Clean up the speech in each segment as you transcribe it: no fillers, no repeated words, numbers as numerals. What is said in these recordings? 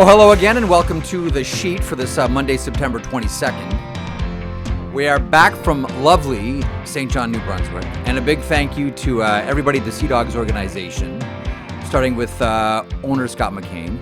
Oh, hello again, and welcome to the sheet for this Monday, September 22nd. We are back from lovely St. John, New Brunswick, and a big thank you to everybody at the Sea Dogs organization, starting with owner Scott McCain,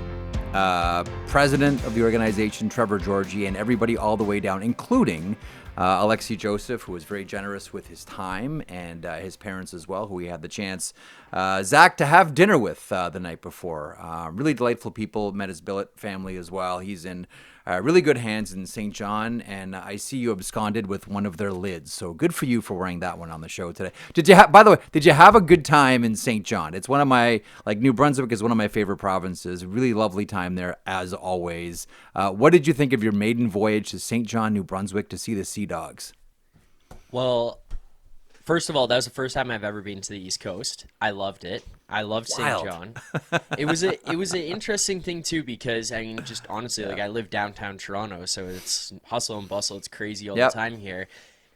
president of the organization Trevor Georgie, and everybody all the way down, including Alexi Joseph, who was very generous with his time, and his parents as well, who we had the chance, Zack, to have dinner with the night before. Really delightful people. Met his billet family as well. He's in really good hands in St. John, and I see you absconded with one of their lids. So good for you for wearing that one on the show today. By the way, did you have a good time in St. John? It's one of my, New Brunswick is one of my favorite provinces. Really lovely time there, as always. What did you think of your maiden voyage to St. John, New Brunswick to see the Sea Dogs? Well, first of all, that was the first time I've ever been to the East Coast. I loved it. I loved St. John. It was an interesting thing too, because I mean, just honestly, I live downtown Toronto, so it's hustle and bustle. It's crazy all the time here.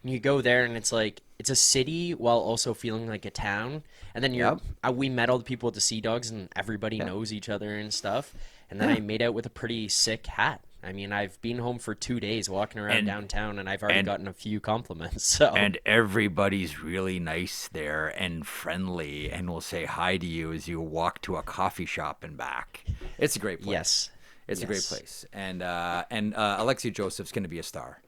And you go there, and it's like it's a city while also feeling like a town. And then we met all the people at the Sea Dogs, and everybody knows each other and stuff. And then I made out with a pretty sick hat. I mean, I've been home for 2 days walking around downtown, and I've already gotten a few compliments. So. And everybody's really nice there and friendly, and will say hi to you as you walk to a coffee shop and back. It's a great place. Yes. It's a great place. And Alexi Joseph's going to be a star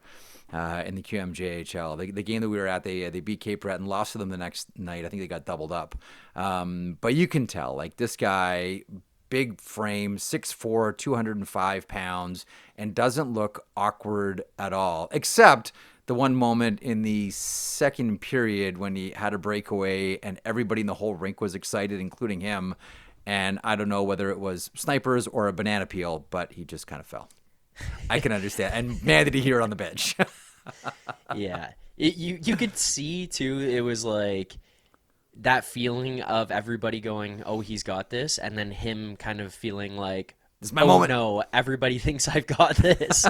in the QMJHL. The game that we were at, they beat Cape Breton and lost to them the next night. I think they got doubled up. But you can tell, this guy... big frame, 6'4", 205 pounds, and doesn't look awkward at all, except the one moment in the second period when he had a breakaway and everybody in the whole rink was excited, including him. And I don't know whether it was snipers or a banana peel, but he just kind of fell. I can understand. And man, did he hear it on the bench. Yeah. You could see, too, it was like... that feeling of everybody going, oh, he's got this, and then him kind of feeling like, this is my moment. No, everybody thinks I've got this.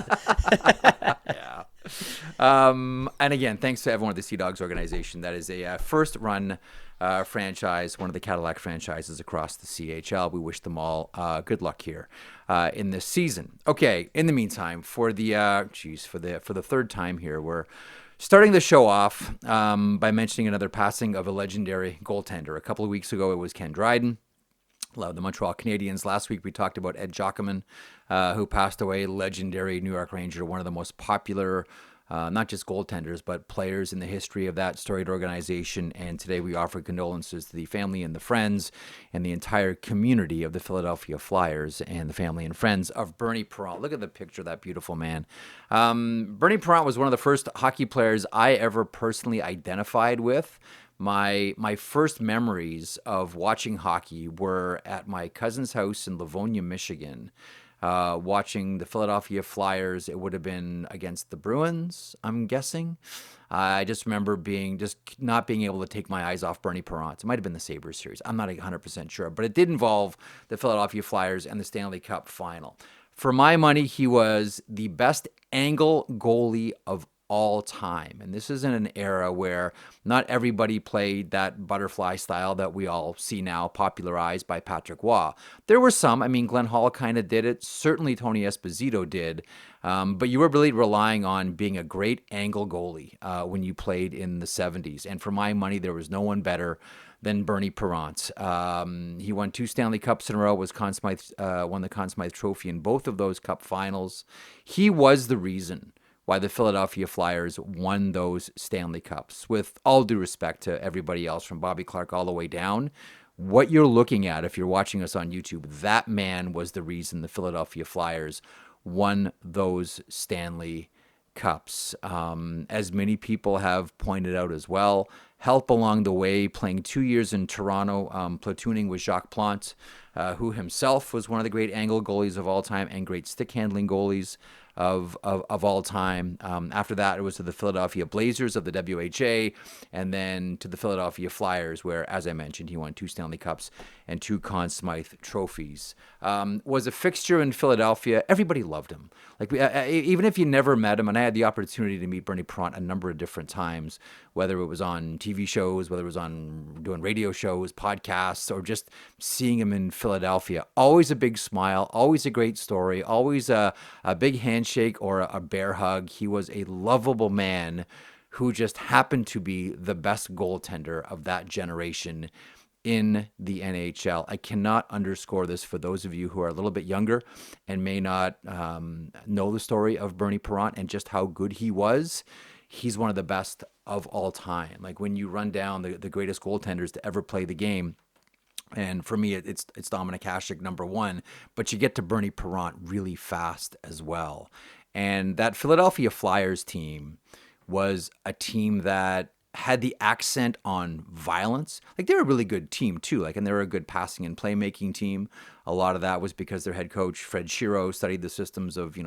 Yeah. And again, thanks to everyone at the Sea Dogs organization. That is a first-run franchise, one of the Cadillac franchises across the CHL. We wish them all good luck here in this season. Okay, in the meantime, for the third time here, we're starting the show off by mentioning another passing of a legendary goaltender. A couple of weeks ago, it was Ken Dryden, the Montreal Canadiens. Last week, we talked about Ed Jockman, who passed away, legendary New York Ranger, one of the most popular, not just goaltenders, but players in the history of that storied organization. And today, we offer condolences to the family and the friends and the entire community of the Philadelphia Flyers and the family and friends of Bernie Parent. Look at the picture of that beautiful man. Bernie Parent was one of the first hockey players I ever personally identified with. My first memories of watching hockey were at my cousin's house in Livonia, Michigan, watching the Philadelphia Flyers. It would have been against the Bruins, I'm guessing. I just remember not being able to take my eyes off Bernie Parent. It might have been the Sabres series. I'm not 100% sure, but it did involve the Philadelphia Flyers and the Stanley Cup final. For my money, he was the best angle goalie of all time. And this is in an era where not everybody played that butterfly style that we all see now, popularized by Patrick Waugh. There were some. I mean, Glenn Hall kind of did it. Certainly Tony Esposito did. But you were really relying on being a great angle goalie when you played in the 70s. And for my money, there was no one better than Bernie Parent. He won 2 Stanley Cups in a row, won the Conn Smythe Trophy in both of those Cup finals. He was the reason why the Philadelphia Flyers won those Stanley Cups. With all due respect to everybody else, from Bobby Clarke all the way down, what you're looking at, if you're watching us on YouTube, that man was the reason the Philadelphia Flyers won those Stanley Cups. As many people have pointed out as well, help along the way, playing 2 years in Toronto, platooning with Jacques Plante, who himself was one of the great angle goalies of all time and great stick-handling goalies of all time. After that, it was to the Philadelphia Blazers of the WHA, and then to the Philadelphia Flyers, where, as I mentioned, he won 2 Stanley Cups and 2 Conn Smythe trophies. Was a fixture in Philadelphia. Everybody loved him. Like even if you never met him, and I had the opportunity to meet Bernie Parent a number of different times, whether it was on TV shows, whether it was on doing radio shows, podcasts, or just seeing him in Philadelphia. Always a big smile, always a great story, always a big handshake or a bear hug. He was a lovable man who just happened to be the best goaltender of that generation in the NHL. I cannot underscore this for those of you who are a little bit younger and may not know the story of Bernie Parent and just how good he was. He's one of the best of all time. Like when you run down the greatest goaltenders to ever play the game, and for me, it's Dominik Hasek number 1, but you get to Bernie Parent really fast as well. And that Philadelphia Flyers team was a team that had the accent on violence. Like they're a really good team too. And they were a good passing and playmaking team. A lot of that was because their head coach Fred Shiro studied the systems of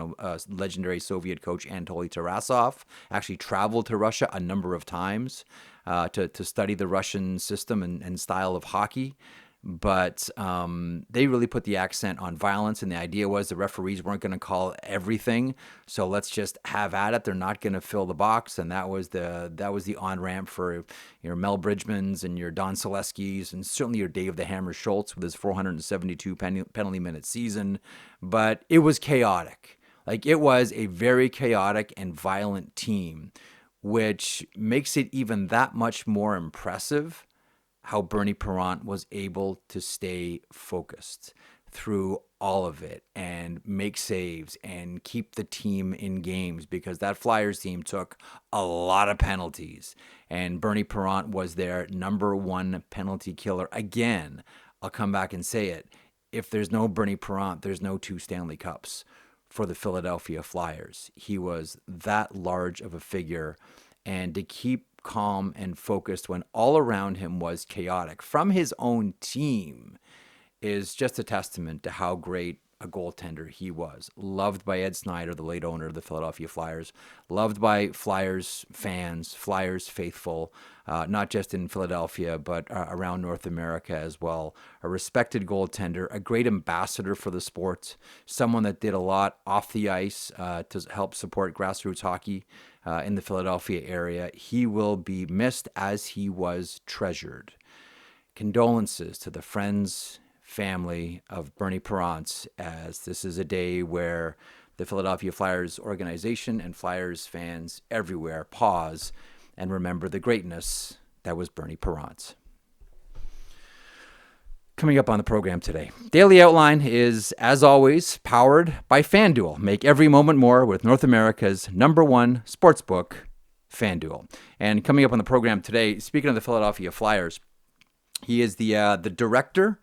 legendary Soviet coach Anatoly Tarasov. Actually traveled to Russia a number of times to study the Russian system and style of hockey. But they really put the accent on violence, and the idea was the referees weren't going to call everything, so let's just have at it. They're not going to fill the box, and that was the on ramp for your Mel Bridgmans and your Don Seleskis, and certainly your Dave the Hammer Schultz with his 472 penalty minute season. But it was chaotic. Like it was a very chaotic and violent team, which makes it even that much more impressive how Bernie Parent was able to stay focused through all of it and make saves and keep the team in games, because that Flyers team took a lot of penalties, and Bernie Parent was their number 1 penalty killer. Again, I'll come back and say it. If there's no Bernie Parent, there's no 2 Stanley Cups for the Philadelphia Flyers. He was that large of a figure, and to keep calm and focused when all around him was chaotic from his own team is just a testament to how great a goaltender he was. Loved by Ed Snyder, the late owner of the Philadelphia Flyers. Loved by Flyers fans, Flyers faithful, not just in Philadelphia, but around North America as well. A respected goaltender, a great ambassador for the sport, someone that did a lot off the ice to help support grassroots hockey in the Philadelphia area. He will be missed as he was treasured. Condolences to the friends, family of Bernie Parent, as this is a day where the Philadelphia Flyers organization and Flyers fans everywhere pause and remember the greatness that was Bernie Parent. Coming up on the program today, Daily Outline is, as always, powered by FanDuel. Make every moment more with North America's number 1 sportsbook, FanDuel. And coming up on the program today, speaking of the Philadelphia Flyers, he is the director.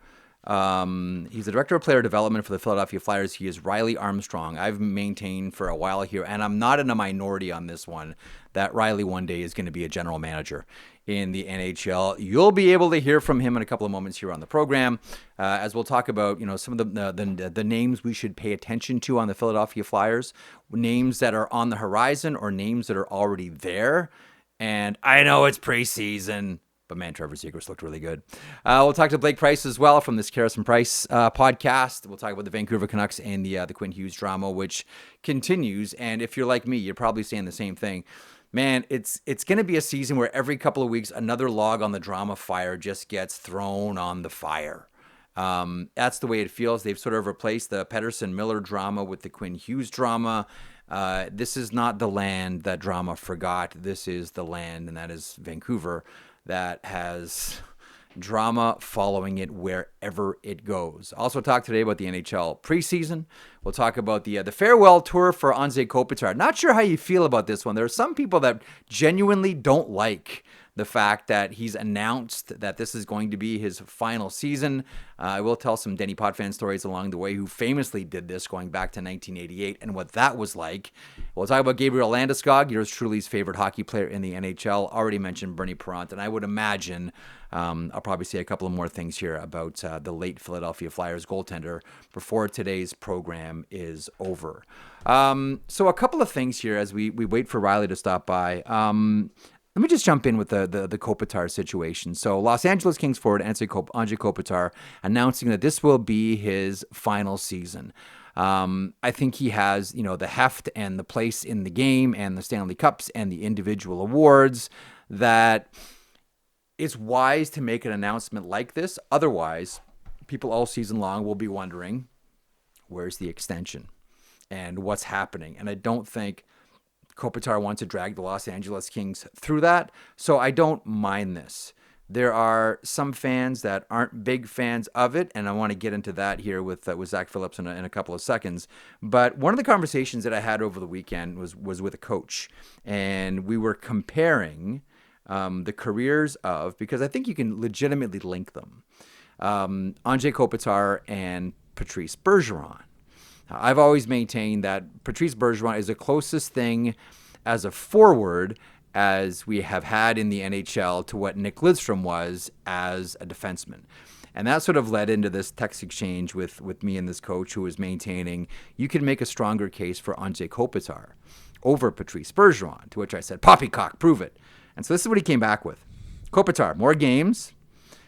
He's the director of player development for the Philadelphia Flyers. He is Riley Armstrong. I've maintained for a while here, and I'm not in a minority on this one, that Riley one day is going to be a general manager in the NHL. You'll be able to hear from him in a couple of moments here on the program, as we'll talk about some of the names we should pay attention to on the Philadelphia Flyers, names that are on the horizon or names that are already there. And I know it's preseason, but man, Trevor Sekeres looked really good. We'll talk to Blake Price as well from this Sekeres and Price podcast. We'll talk about the Vancouver Canucks and the Quinn Hughes drama, which continues. And if you're like me, you're probably saying the same thing. Man, it's going to be a season where every couple of weeks, another log on the drama fire just gets thrown on the fire. That's the way it feels. They've sort of replaced the Pettersson-Miller drama with the Quinn Hughes drama. This is not the land that drama forgot. This is the land, and that is Vancouver, that has drama following it wherever it goes. Also talk today about the NHL preseason. We'll talk about the farewell tour for Anze Kopitar. Not sure how you feel about this one. There are some people that genuinely don't like the fact that he's announced that this is going to be his final season. I will tell some Denny Potvin stories along the way, who famously did this going back to 1988 and what that was like. We'll talk about Gabriel Landeskog, yours truly's favorite hockey player in the NHL. Already mentioned Bernie Parent, and I would imagine I'll probably say a couple of more things here about the late Philadelphia Flyers goaltender before today's program is over. So a couple of things here as we wait for Riley to stop by. Let me just jump in with the Kopitar situation. So Los Angeles Kings forward Anze Kopitar announcing that this will be his final season. I think he has, the heft and the place in the game and the Stanley Cups and the individual awards that it's wise to make an announcement like this. Otherwise, people all season long will be wondering, where's the extension and what's happening? And I don't think Kopitar wants to drag the Los Angeles Kings through that, so I don't mind this. There are some fans that aren't big fans of it, and I want to get into that here with Zach Phillips in a couple of seconds. But one of the conversations that I had over the weekend was with a coach, and we were comparing the careers of, because I think you can legitimately link them, Anze Kopitar and Patrice Bergeron. I've always maintained that Patrice Bergeron is the closest thing as a forward as we have had in the NHL to what Nick Lidstrom was as a defenseman. And that sort of led into this text exchange with me and this coach who was maintaining you can make a stronger case for Anze Kopitar over Patrice Bergeron, to which I said, poppycock, prove it. And so this is what he came back with. Kopitar, more games,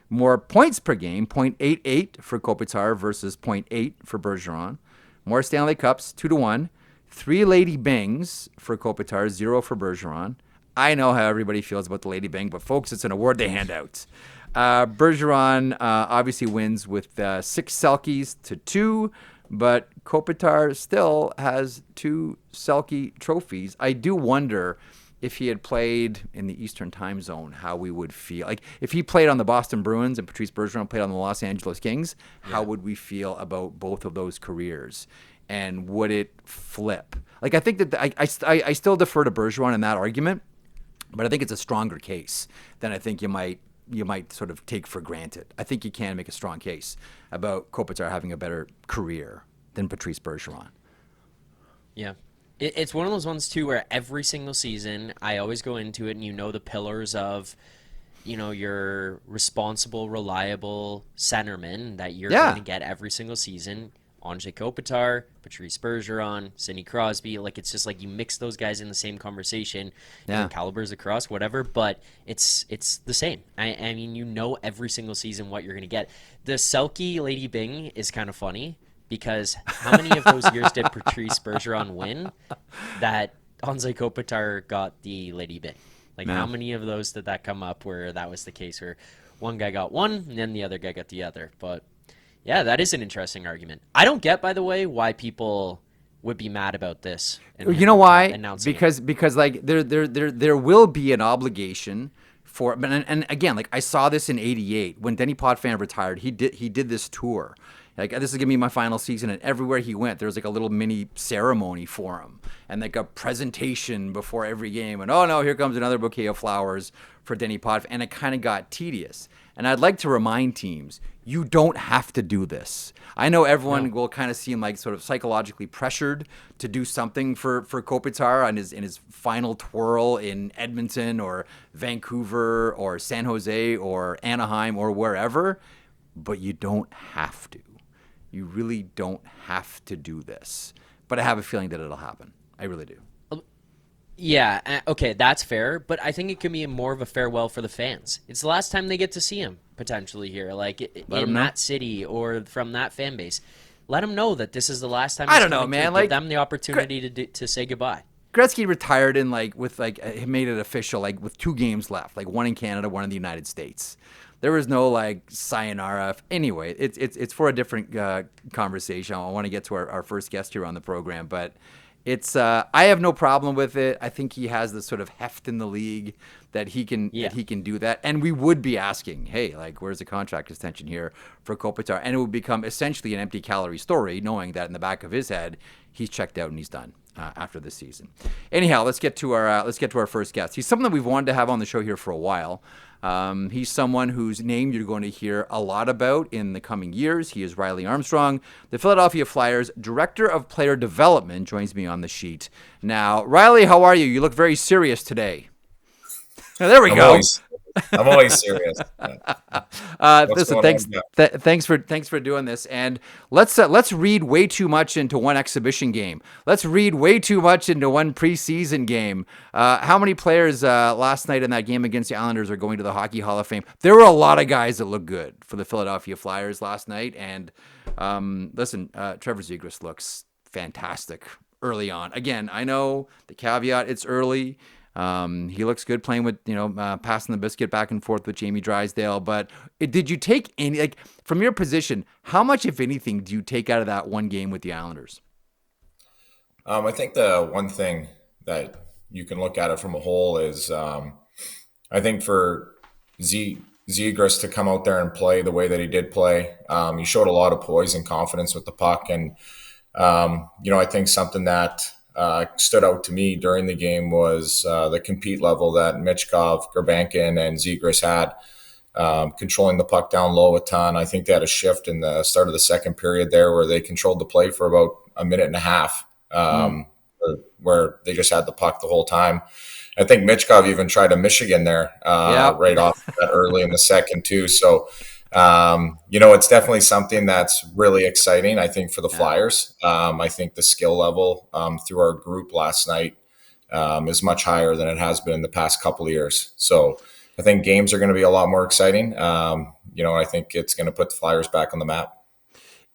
more points per game, 0.88 for Kopitar versus 0.8 for Bergeron. More Stanley Cups, 2-1. 3 Lady Bings for Kopitar, 0 for Bergeron. I know how everybody feels about the Lady Bing, but folks, it's an award they hand out. Bergeron obviously wins with 6 Selkies to 2, but Kopitar still has 2 Selke trophies. I do wonder if he had played in the Eastern time zone, how we would feel. Like, if he played on the Boston Bruins and Patrice Bergeron played on the Los Angeles Kings, how would we feel about both of those careers? And would it flip? Like, I think that I still defer to Bergeron in that argument, but I think it's a stronger case than I think you might sort of take for granted. I think you can make a strong case about Kopitar having a better career than Patrice Bergeron. Yeah. It's one of those ones, too, where every single season I always go into it and the pillars of, your responsible, reliable centerman that you're going to get every single season. Anze Kopitar, Patrice Bergeron, Sidney Crosby. Like, it's just like you mix those guys in the same conversation. Different calibers across, whatever, but it's the same. I mean, every single season what you're going to get. The Selke Lady Bing is kind of funny, because how many of those years did Patrice Bergeron win that Anze Kopitar got the Lady Bing? Like, how many of those did that come up where that was the case, where one guy got one and then the other guy got the other? But yeah, that is an interesting argument. I don't get, by the way, why people would be mad about this. You know why? Because like there will be an obligation for, and again, like I saw this in '88 when Denny Potvin retired. He did this tour. Like, this is going to be my final season, and everywhere he went, there was like a little mini ceremony for him and like a presentation before every game. And, oh, no, here comes another bouquet of flowers for Denny Potvin. And it kind of got tedious. And I'd like to remind teams, you don't have to do this. I know everyone will kind of seem like sort of psychologically pressured to do something for Kopitar in his final twirl in Edmonton or Vancouver or San Jose or Anaheim or wherever, but you don't have to. You really don't have to do this. But I have a feeling that it'll happen. I really do. Yeah, okay, that's fair. But I think it can be more of a farewell for the fans. It's the last time they get to see him, potentially, here. Like, in that city or from that fan base. Let them know that this is the last time. I don't know, man. Give them the opportunity to say goodbye. Gretzky retired in, he made it official, with 2 games left. Like, one in Canada, one in the United States. There was no sayonara. Anyway, it's for a different conversation. I want to get to our first guest here on the program, but it's I have no problem with it. I think he has the sort of heft in the league that he can do that. And we would be asking, hey, where's the contract extension here for Kopitar? And it would become essentially an empty calorie story, knowing that in the back of his head he's checked out and he's done after this season. Anyhow, let's get to our first guest. He's someone that we've wanted to have on the show here for a while. He's someone whose name you're going to hear a lot about in the coming years. He is Riley Armstrong, the Philadelphia Flyers Director of Player Development, joins me on the sheet. Now, Riley, how are you? You look very serious today. There we go. I'm always serious. Listen, thanks for doing this. And let's read way too much into one exhibition game. Let's read way too much into one preseason game. How many players last night in that game against the Islanders are going to the Hockey Hall of Fame? There were a lot of guys that looked good for the Philadelphia Flyers last night. And listen, Trevor Zegras looks fantastic early on. Again, I know the caveat, it's early. He looks good playing with, passing the biscuit back and forth with Jamie Drysdale. But did you take any, from your position, how much, if anything, do you take out of that one game with the Islanders? I think the one thing that you can look at it from a whole is I think for Zegras to come out there and play the way that he did play, he showed a lot of poise and confidence with the puck. And, I think something that stood out to me during the game was the compete level that Michkov, Gerbankin, and Zegras had, controlling the puck down low a ton. I think they had a shift in the start of the second period there where they controlled the play for about a minute and a half, where they just had the puck the whole time. I think Michkov even tried a Michigan there right off that early in the second too. So, it's definitely something that's really exciting, I think, for the Flyers. I think the skill level through our group last night is much higher than it has been in the past couple of years. So I think games are going to be a lot more exciting. I think it's going to put the Flyers back on the map.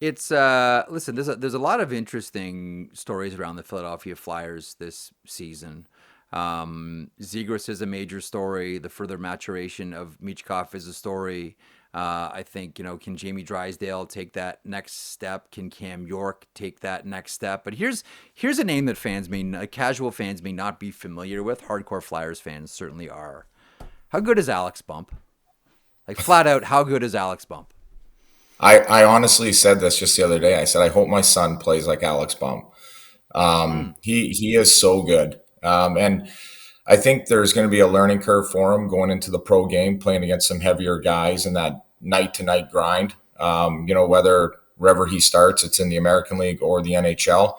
It's listen, there's a lot of interesting stories around the Philadelphia Flyers this season. Zegras is a major story. The further maturation of Michkov is a story. I think, can Jamie Drysdale take that next step? Can Cam York take that next step? But here's a name that casual fans may not be familiar with. Hardcore Flyers fans certainly are. How good is Alex Bump? Flat out, how good is Alex Bump? I honestly said this just the other day. I said, I hope my son plays like Alex Bump. He is so good. And I think there's going to be a learning curve for him going into the pro game, playing against some heavier guys in that night-to-night grind. Wherever he starts, it's in the American League or the NHL.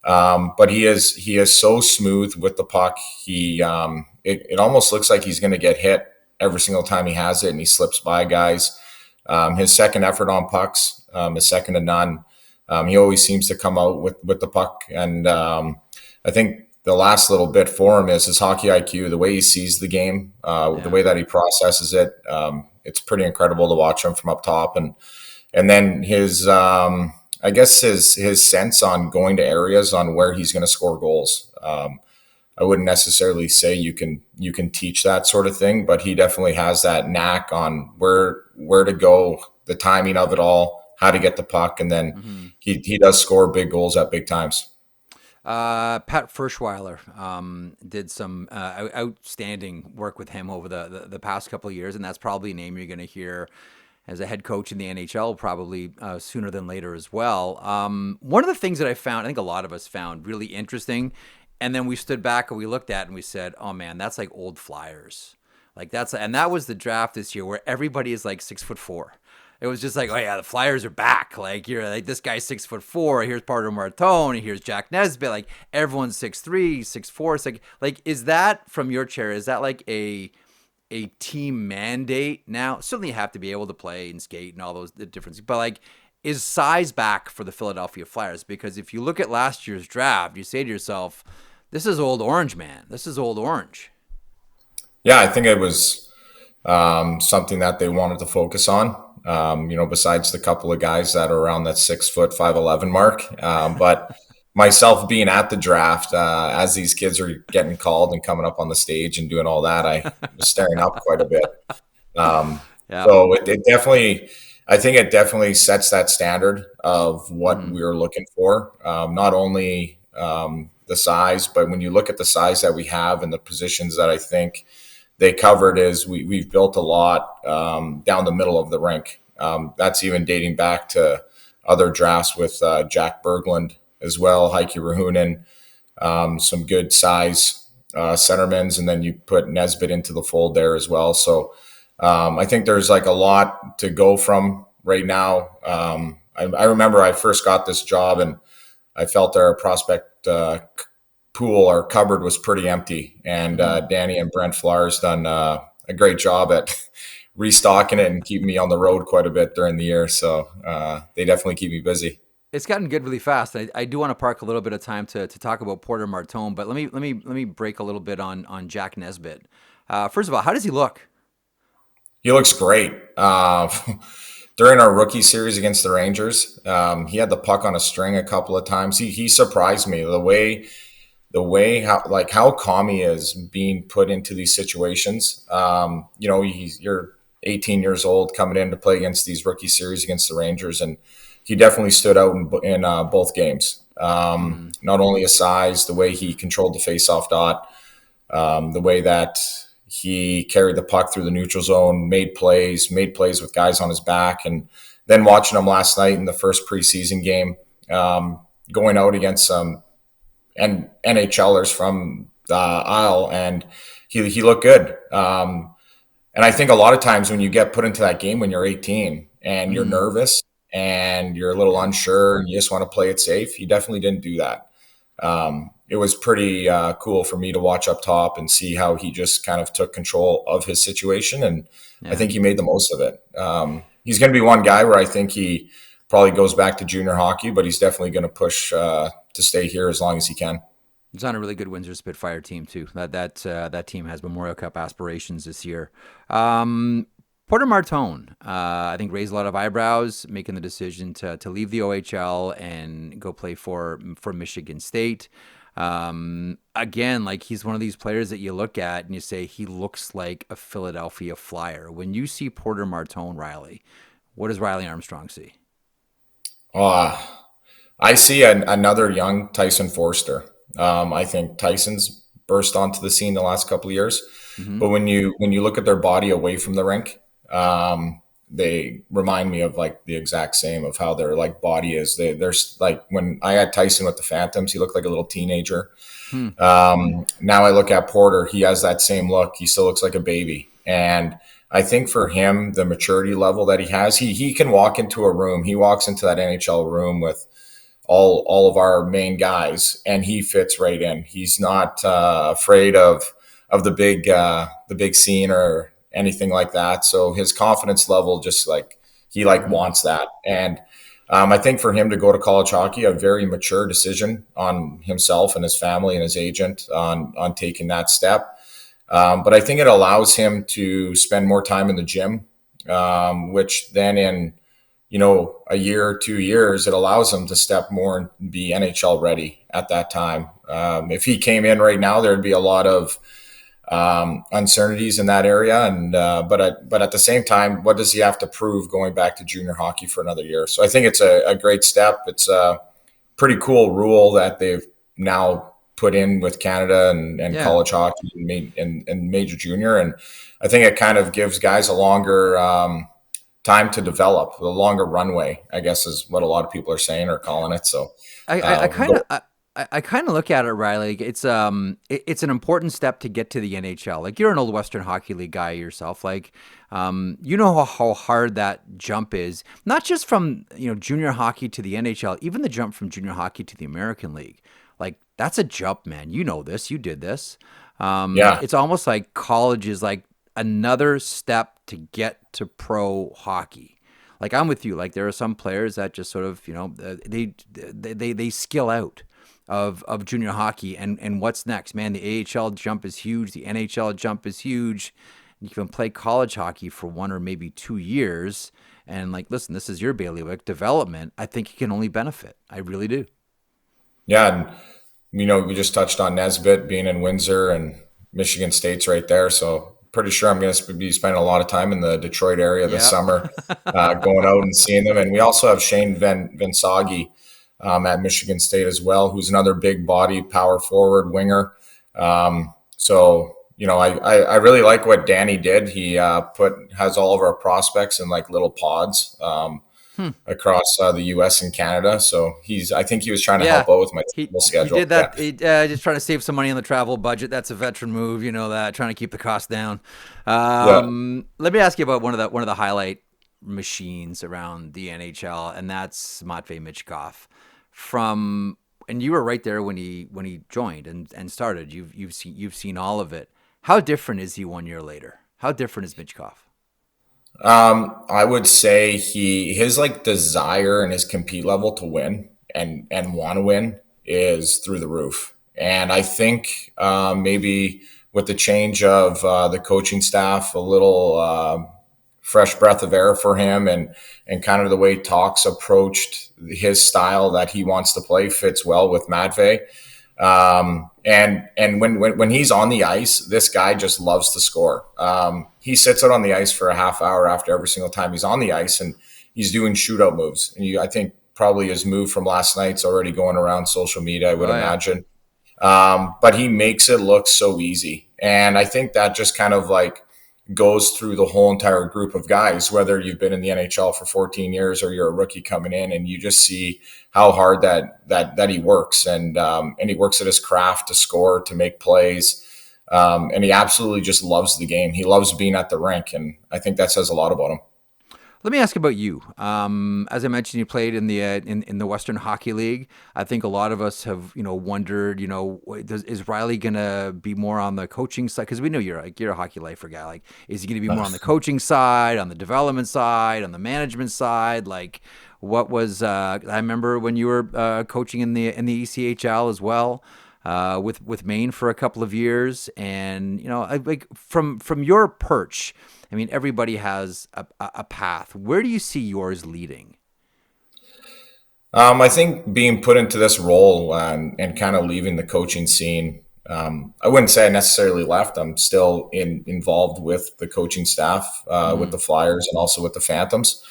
But he is so smooth with the puck. It almost looks like he's going to get hit every single time he has it, and he slips by guys. His second effort on pucks is second to none. He always seems to come out with the puck, and I think the last little bit for him is his hockey IQ, the way he sees the game, the way that he processes it. It's pretty incredible to watch him from up top. And then his sense on going to areas on where he's going to score goals. I wouldn't necessarily say you can teach that sort of thing, but he definitely has that knack on where to go, the timing of it all, how to get the puck. And then he does score big goals at big times. Pat Ferschweiler did some outstanding work with him over the past couple of years, and that's probably a name you're going to hear as a head coach in the NHL probably sooner than later as well. One of the things that I found, I think a lot of us found really interesting, and then we stood back and we looked at it and we said, oh man, that's like old Flyers. And that was the draft this year where everybody is 6'4". It was just oh yeah, the Flyers are back. You're this guy's 6'4". Here's Pardo Martone. Here's Jack Nesbitt. Everyone's 6'3", 6'4". It's is that from your chair? Is that a team mandate now? Certainly you have to be able to play and skate and all those differences. But is size back for the Philadelphia Flyers? Because if you look at last year's draft, you say to yourself, this is old orange, man. This is old orange. Yeah, I think it was something that they wanted to focus on. Besides the couple of guys that are around that 6'5'11" mark. But myself being at the draft, as these kids are getting called and coming up on the stage and doing all that, I was staring up quite a bit. So it definitely, I think it definitely sets that standard of what we're looking for. Not only the size, but when you look at the size that we have and the positions that I think they covered, is we've built a lot down the middle of the rink. That's even dating back to other drafts with Jack Berglund as well, Heikki Rahunen, some good size centermans, and then you put Nesbitt into the fold there as well. So I think there's like a lot to go from right now. I remember I first got this job and I felt our prospect pool, our cupboard was pretty empty. And Danny and Brent Flahar's done a great job at restocking it and keeping me on the road quite a bit during the year. So they definitely keep me busy. It's gotten good really fast. I do want to park a little bit of time to talk about Porter Martone, but let me break a little bit on Jack Nesbitt. First of all, how does he look? He looks great. During our rookie series against the Rangers, he had the puck on a string a couple of times. He surprised me the way how calm he is being put into these situations. You're 18 years old coming in to play against these rookie series against the Rangers, and he definitely stood out in both games. Not only his size, the way he controlled the faceoff dot, the way that he carried the puck through the neutral zone, made plays with guys on his back. And then watching him last night in the first preseason game, going out against some NHLers from the Isle, and he looked good. And I think a lot of times when you get put into that game when you're 18 and you're nervous and you're a little unsure and you just want to play it safe, he definitely didn't do that. It was pretty cool for me to watch up top and see how he just kind of took control of his situation. And I think he made the most of it. He's going to be one guy where I think he probably goes back to junior hockey, but he's definitely going to push to stay here as long as he can. He's on a really good Windsor Spitfire team too. That team has Memorial Cup aspirations this year. Porter Martone, I think, raised a lot of eyebrows, making the decision to leave the OHL and go play for Michigan State. Again, like, he's one of these players that you look at and you say he looks like a Philadelphia Flyer. When you see Porter Martone, Riley, what does Riley Armstrong see? I see another young Tyson Forster. I think Tyson's burst onto the scene the last couple of years, but when you look at their body away from the rink, they remind me of like the exact same of how their like body is. They're like, when I had Tyson with the Phantoms, he looked like a little teenager. Now I look at Porter, he has that same look. He still looks like a baby. And I think for him, the maturity level that he has, he can walk into a room. He walks into that NHL room with all of our main guys, and he fits right in. He's not afraid of the big scene or anything like that. So his confidence level, just like he wants that. And I think for him to go to college hockey, a very mature decision on himself and his family and his agent on taking that step. But I think it allows him to spend more time in the gym, which then in, a year or 2 years, it allows him to step more and be NHL ready at that time. If he came in right now, there'd be a lot of uncertainties in that area. And but at the same time, what does he have to prove going back to junior hockey for another year? So I think it's a great step. It's a pretty cool rule that they've now put in with Canada and college hockey and major junior. And I think it kind of gives guys a longer time to develop, a longer runway, I guess is what a lot of people are saying or calling it. So I kind of look at it, Riley. It's an important step to get to the NHL. Like, you're an old Western Hockey League guy yourself. Like, you know how hard that jump is, not just from junior hockey to the NHL, even the jump from junior hockey to the American League. Like, that's a jump, man. You know this. You did this. It's almost like college is like another step to get to pro hockey. Like, I'm with you. Like, there are some players that just sort of they skill out of junior hockey, and what's next, man? The AHL jump is huge. The NHL jump is huge. You can play college hockey for 1 or maybe 2 years, and like, listen, this is your bailiwick. Development, I think you can only benefit. I really do. Yeah, and we just touched on Nesbitt being in Windsor, and Michigan State's right there. So pretty sure I'm going to be spending a lot of time in the Detroit area this summer, going out and seeing them. And we also have Shane Vinsagi at Michigan State as well, who's another big body power forward winger. So I really like what Danny did. He has all of our prospects in like little pods. across the U.S. and Canada. So I think he was trying to Yeah, help out with my he travel he schedule. did that. He, just trying to save some money on the travel budget. That's a veteran move, you know that. Trying to keep the cost down. Yeah. Let me ask you about one of the highlight machines around the NHL, and that's Matvei Michkov. And you were right there when he joined and started. You've seen all of it. How different is he 1 year later? How different is Michkov? I would say his like desire and his compete level to win and want to win is through the roof. And I think maybe with the change of the coaching staff, a little fresh breath of air for him, and kind of the way Talks approached his style that he wants to play fits well with Matvei. And when he's on the ice, this guy just loves to score. He sits out on the ice for a half hour after every single time he's on the ice, and he's doing shootout moves. And I think probably his move from last night's already going around social media, I would imagine. But he makes it look so easy. And I think that just kind of like goes through the whole entire group of guys, whether you've been in the NHL for 14 years or you're a rookie coming in, and you just see how hard that he works, and he works at his craft to score, to make plays. And he absolutely just loves the game. He loves being at the rink. And I think that says a lot about him. Let me ask about you. As I mentioned, you played in the in the Western Hockey League. I think a lot of us have wondered, is Riley gonna be more on the coaching side? Because we know you're a hockey lifer guy. Like, is he gonna be more on the coaching side, on the development side, on the management side? Like, what was? I remember when you were coaching in the ECHL as well. With Maine for a couple of years, and like from your perch, I mean, everybody has a path. Where do you see yours leading? I think being put into this role and kind of leaving the coaching scene, I wouldn't say I necessarily left. I'm still involved with the coaching staff, with the Flyers and also with the Phantoms.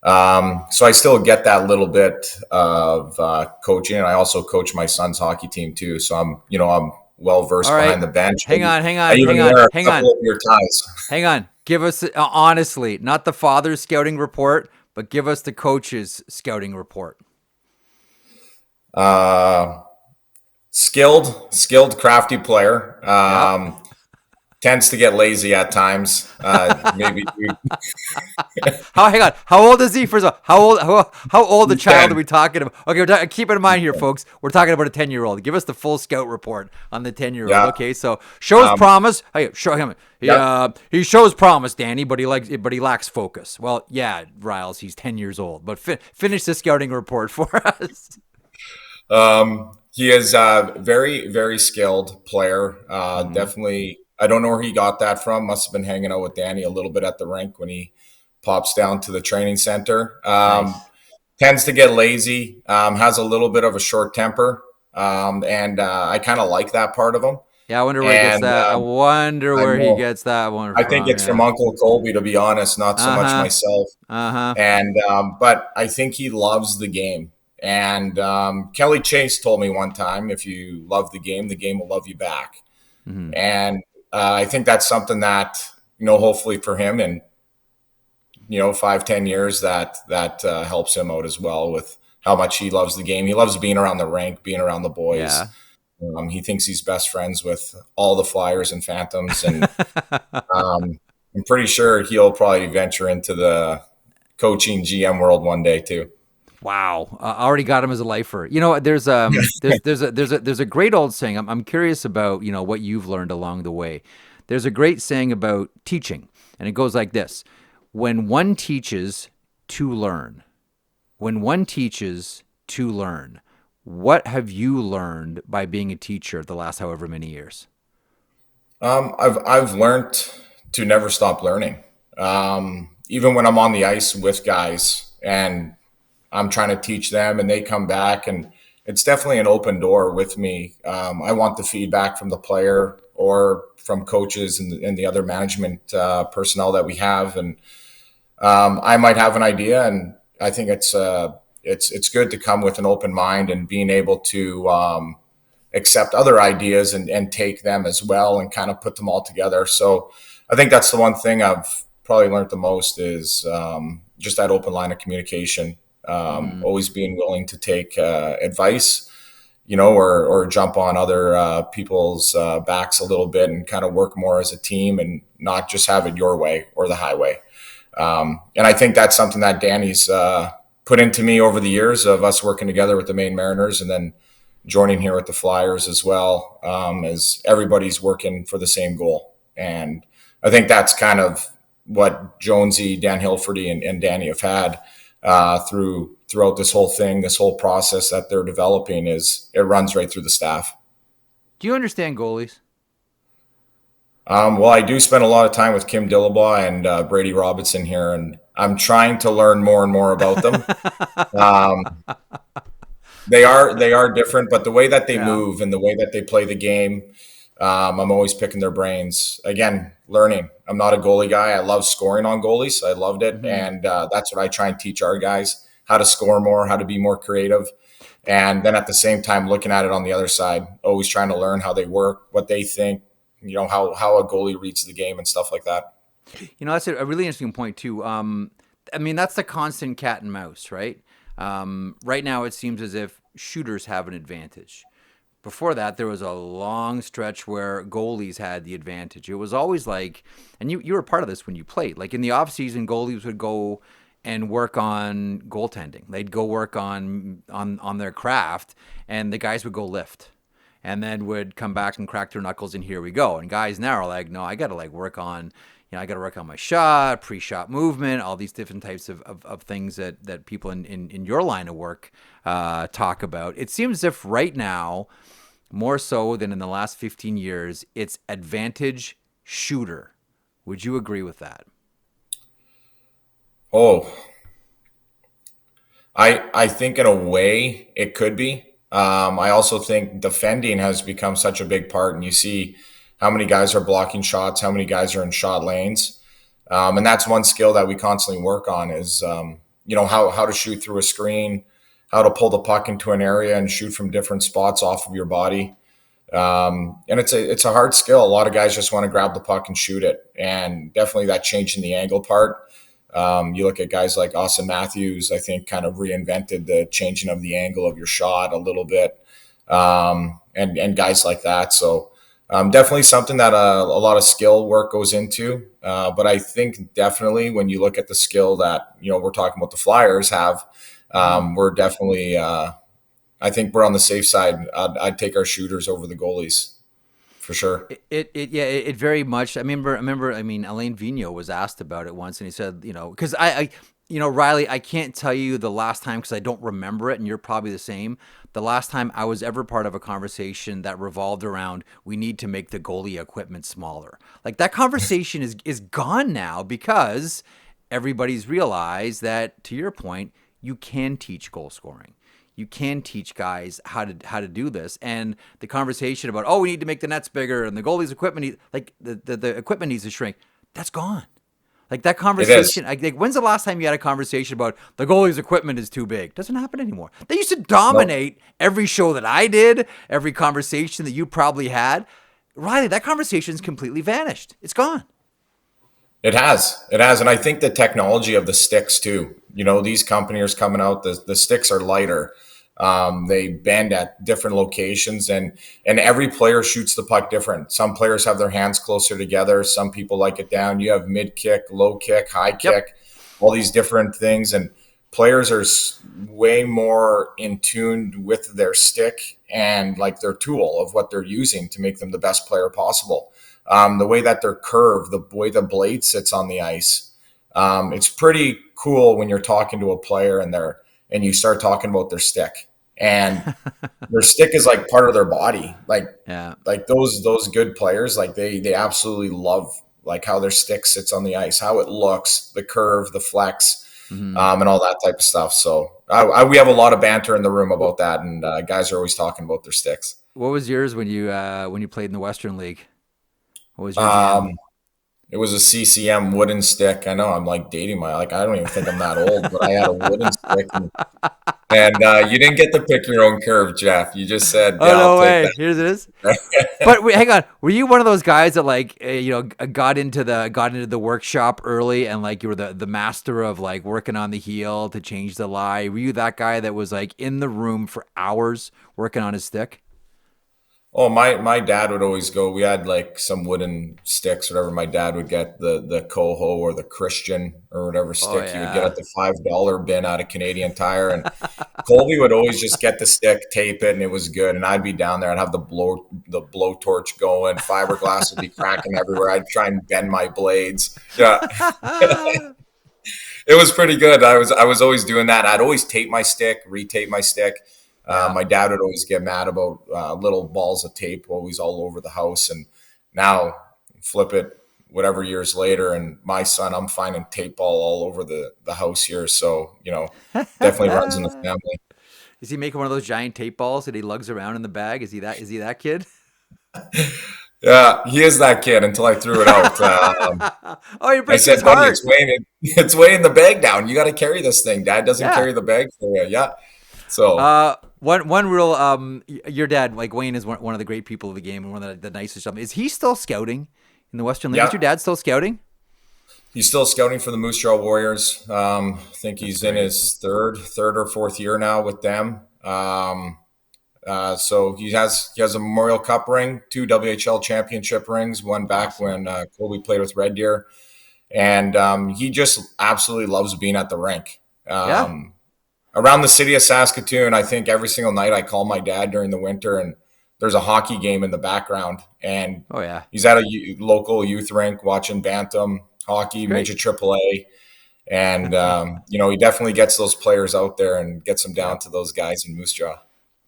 So I still get that little bit of coaching, and I also coach my son's hockey team too. So I'm well versed behind the bench. Hang on. Your ties. Hang on. Give us honestly, not the father's scouting report, but give us the coach's scouting report. Skilled, crafty player. Tends to get lazy at times. Maybe. Hang on. How old is he? First of all, how old the child 10. Are we talking about? Okay, keep it in mind here, folks. We're talking about a 10-year-old. Give us the full scout report on the 10-year-old. Yeah. Okay, so shows promise. Hey, show him. He shows promise, Danny, but he lacks focus. Well, yeah, Riles, he's 10 years old. But finish the scouting report for us. He is a very, very skilled player. Definitely. I don't know where he got that from. Must have been hanging out with Danny a little bit at the rink when he pops down to the training center. Nice. Tends to get lazy, has a little bit of a short temper, and I kind of like that part of him. Yeah, I wonder where he gets that. I wonder where he gets that one from. I think it's from Uncle Colby, to be honest, not so much myself. And but I think he loves the game. And Kelly Chase told me one time, if you love the game will love you back. Mm-hmm. And I think that's something that, hopefully for him and, 5-10 years that helps him out as well with how much he loves the game. He loves being around the rink, being around the boys. Yeah. He thinks he's best friends with all the Flyers and Phantoms. And I'm pretty sure he'll probably venture into the coaching GM world one day too. Wow, I already got him as a lifer. There's a great old saying. I'm curious about what you've learned along the way. There's a great saying about teaching, and it goes like this: when one teaches to learn, what have you learned by being a teacher the last however many years? I've learned to never stop learning. Even when I'm on the ice with guys and I'm trying to teach them and they come back, and it's definitely an open door with me. I want the feedback from the player or from coaches and the other management personnel that we have. And I might have an idea, and I think it's good to come with an open mind and being able to accept other ideas and take them as well and kind of put them all together. So I think that's the one thing I've probably learned the most is, just that open line of communication, always being willing to take advice, or jump on other people's backs a little bit and kind of work more as a team and not just have it your way or the highway. And I think that's something that Danny's put into me over the years of us working together with the Maine Mariners and then joining here with the Flyers as well, as everybody's working for the same goal. And I think that's kind of what Jonesy, Dan Hilferty, and Danny have had throughout this whole thing, this whole process that they're developing. Is it runs right through the staff. Do you understand goalies? Well, I do spend a lot of time with Kim Dillabaugh and Brady Robinson here, and I'm trying to learn more and more about them. They are different, but the way that they move and the way that they play the game, I'm always picking their brains. Again, learning. I'm not a goalie guy. I love scoring on goalies. I loved it, and that's what I try and teach our guys, how to score more, how to be more creative. And then at the same time, looking at it on the other side, always trying to learn how they work, what they think, how a goalie reads the game and stuff like that. That's a really interesting point too. That's the constant cat and mouse, right? Right now it seems as if shooters have an advantage. Before that, there was a long stretch where goalies had the advantage. It was always like, and you were part of this when you played, like in the offseason, goalies would go and work on goaltending. They'd go work on their craft, and the guys would go lift. And then would come back and crack their knuckles, and here we go. And guys now are like, no, I got to work on, I got to work on my shot, pre-shot movement, all these different types of things that people in your line of work talk about. It seems as if right now, more so than in the last 15 years, it's advantage shooter. Would you agree with that? Oh, I think in a way it could be. I also think defending has become such a big part, and you see how many guys are blocking shots, how many guys are in shot lanes. And that's one skill that we constantly work on is, how to shoot through a screen, how to pull the puck into an area and shoot from different spots off of your body. And it's a hard skill. A lot of guys just want to grab the puck and shoot it. And definitely that changing the angle part. You look at guys like Austin Matthews, I think kind of reinvented the changing of the angle of your shot a little bit. And guys like that. So definitely something that a lot of skill work goes into. But I think definitely when you look at the skill that, we're talking about the Flyers have, we're definitely, I think we're on the safe side. I'd take our shooters over the goalies. For sure. It very much. I remember. Alain Vigneault was asked about it once, and he said, because Riley, I can't tell you the last time because I don't remember it, and you're probably the same. The last time I was ever part of a conversation that revolved around we need to make the goalie equipment smaller. Like that conversation is gone now because everybody's realized that, to your point, you can teach goal scoring. You can teach guys how to do this, and the conversation about we need to make the nets bigger and the goalie's equipment the equipment needs to shrink. That's gone. Like that conversation. When's the last time you had a conversation about the goalie's equipment is too big? Doesn't happen anymore. They used to dominate every show that I did, every conversation that you probably had. Riley, that conversation's completely vanished. It's gone. It has, and I think the technology of the sticks too. These companies coming out, the sticks are lighter. They bend at different locations, and every player shoots the puck different. Some players have their hands closer together. Some people like it down. You have mid kick, low kick, high kick, all these different things, and players are way more in tune with their stick and like their tool of what they're using to make them the best player possible. The way that they're curved, the way the blade sits on the ice. It's pretty cool when you're talking to a player and you start talking about their stick, and their stick is like part of their body. Like those good players, like they absolutely love like how their stick sits on the ice, how it looks, the curve, the flex, and all that type of stuff. So we have a lot of banter in the room about that, and guys are always talking about their sticks. What was yours when you played in the Western League? What was your jam? It was a CCM wooden stick. I know I'm like dating I don't even think I'm that old, but I had a wooden stick. And And you didn't get to pick your own curve, Jeff. You just said, Oh, "Yeah, I'll no take way. Here's it is. But wait, hang on. Were you one of those guys that got into the workshop early and like you were the master of like working on the heel to change the lie? Were you that guy that was like in the room for hours working on his stick? Oh, my dad would always go. We had like some wooden sticks, whatever. My dad would get the Coho or the Christian or whatever Oh stick he would get yeah. at the $5 bin out of Canadian Tire. And Colby would always just get the stick, tape it, and it was good. And I'd be down there. I'd have the blowtorch going. Fiberglass would be cracking everywhere. I'd try and bend my blades. Yeah, it was pretty good. I was always doing that. I'd always tape my stick, retape my stick. Yeah. My dad would always get mad about little balls of tape always all over the house. And now flip it whatever years later, and my son, I'm finding tape all over the house here. So, definitely runs in the family. Is he making one of those giant tape balls that he lugs around in the bag? Is he that kid? Yeah, he is that kid until I threw it out. Oh, you I break his said, buddy, heart. it's weighing the bag down. You got to carry this thing. Dad doesn't Yeah. carry the bag for you. Yeah. So One rule. Your dad, like Wayne, is one of the great people of the game and one of the nicest. Is he still scouting in the Western League? yeah, Is your dad still scouting? he's still scouting for the Moose Jaw Warriors. I think That's he's in great. his third or fourth year now with them. So he has a Memorial Cup ring, 2 WHL championship rings, one back when Colby played with Red Deer, and he just absolutely loves being at the rink. Yeah. Around the city of Saskatoon, I think every single night I call my dad during the winter, and there's a hockey game in the background, and Oh yeah. he's at a local youth rink watching Bantam hockey, Great. Major AAA. And, he definitely gets those players out there and gets them down to those guys in Moose Jaw.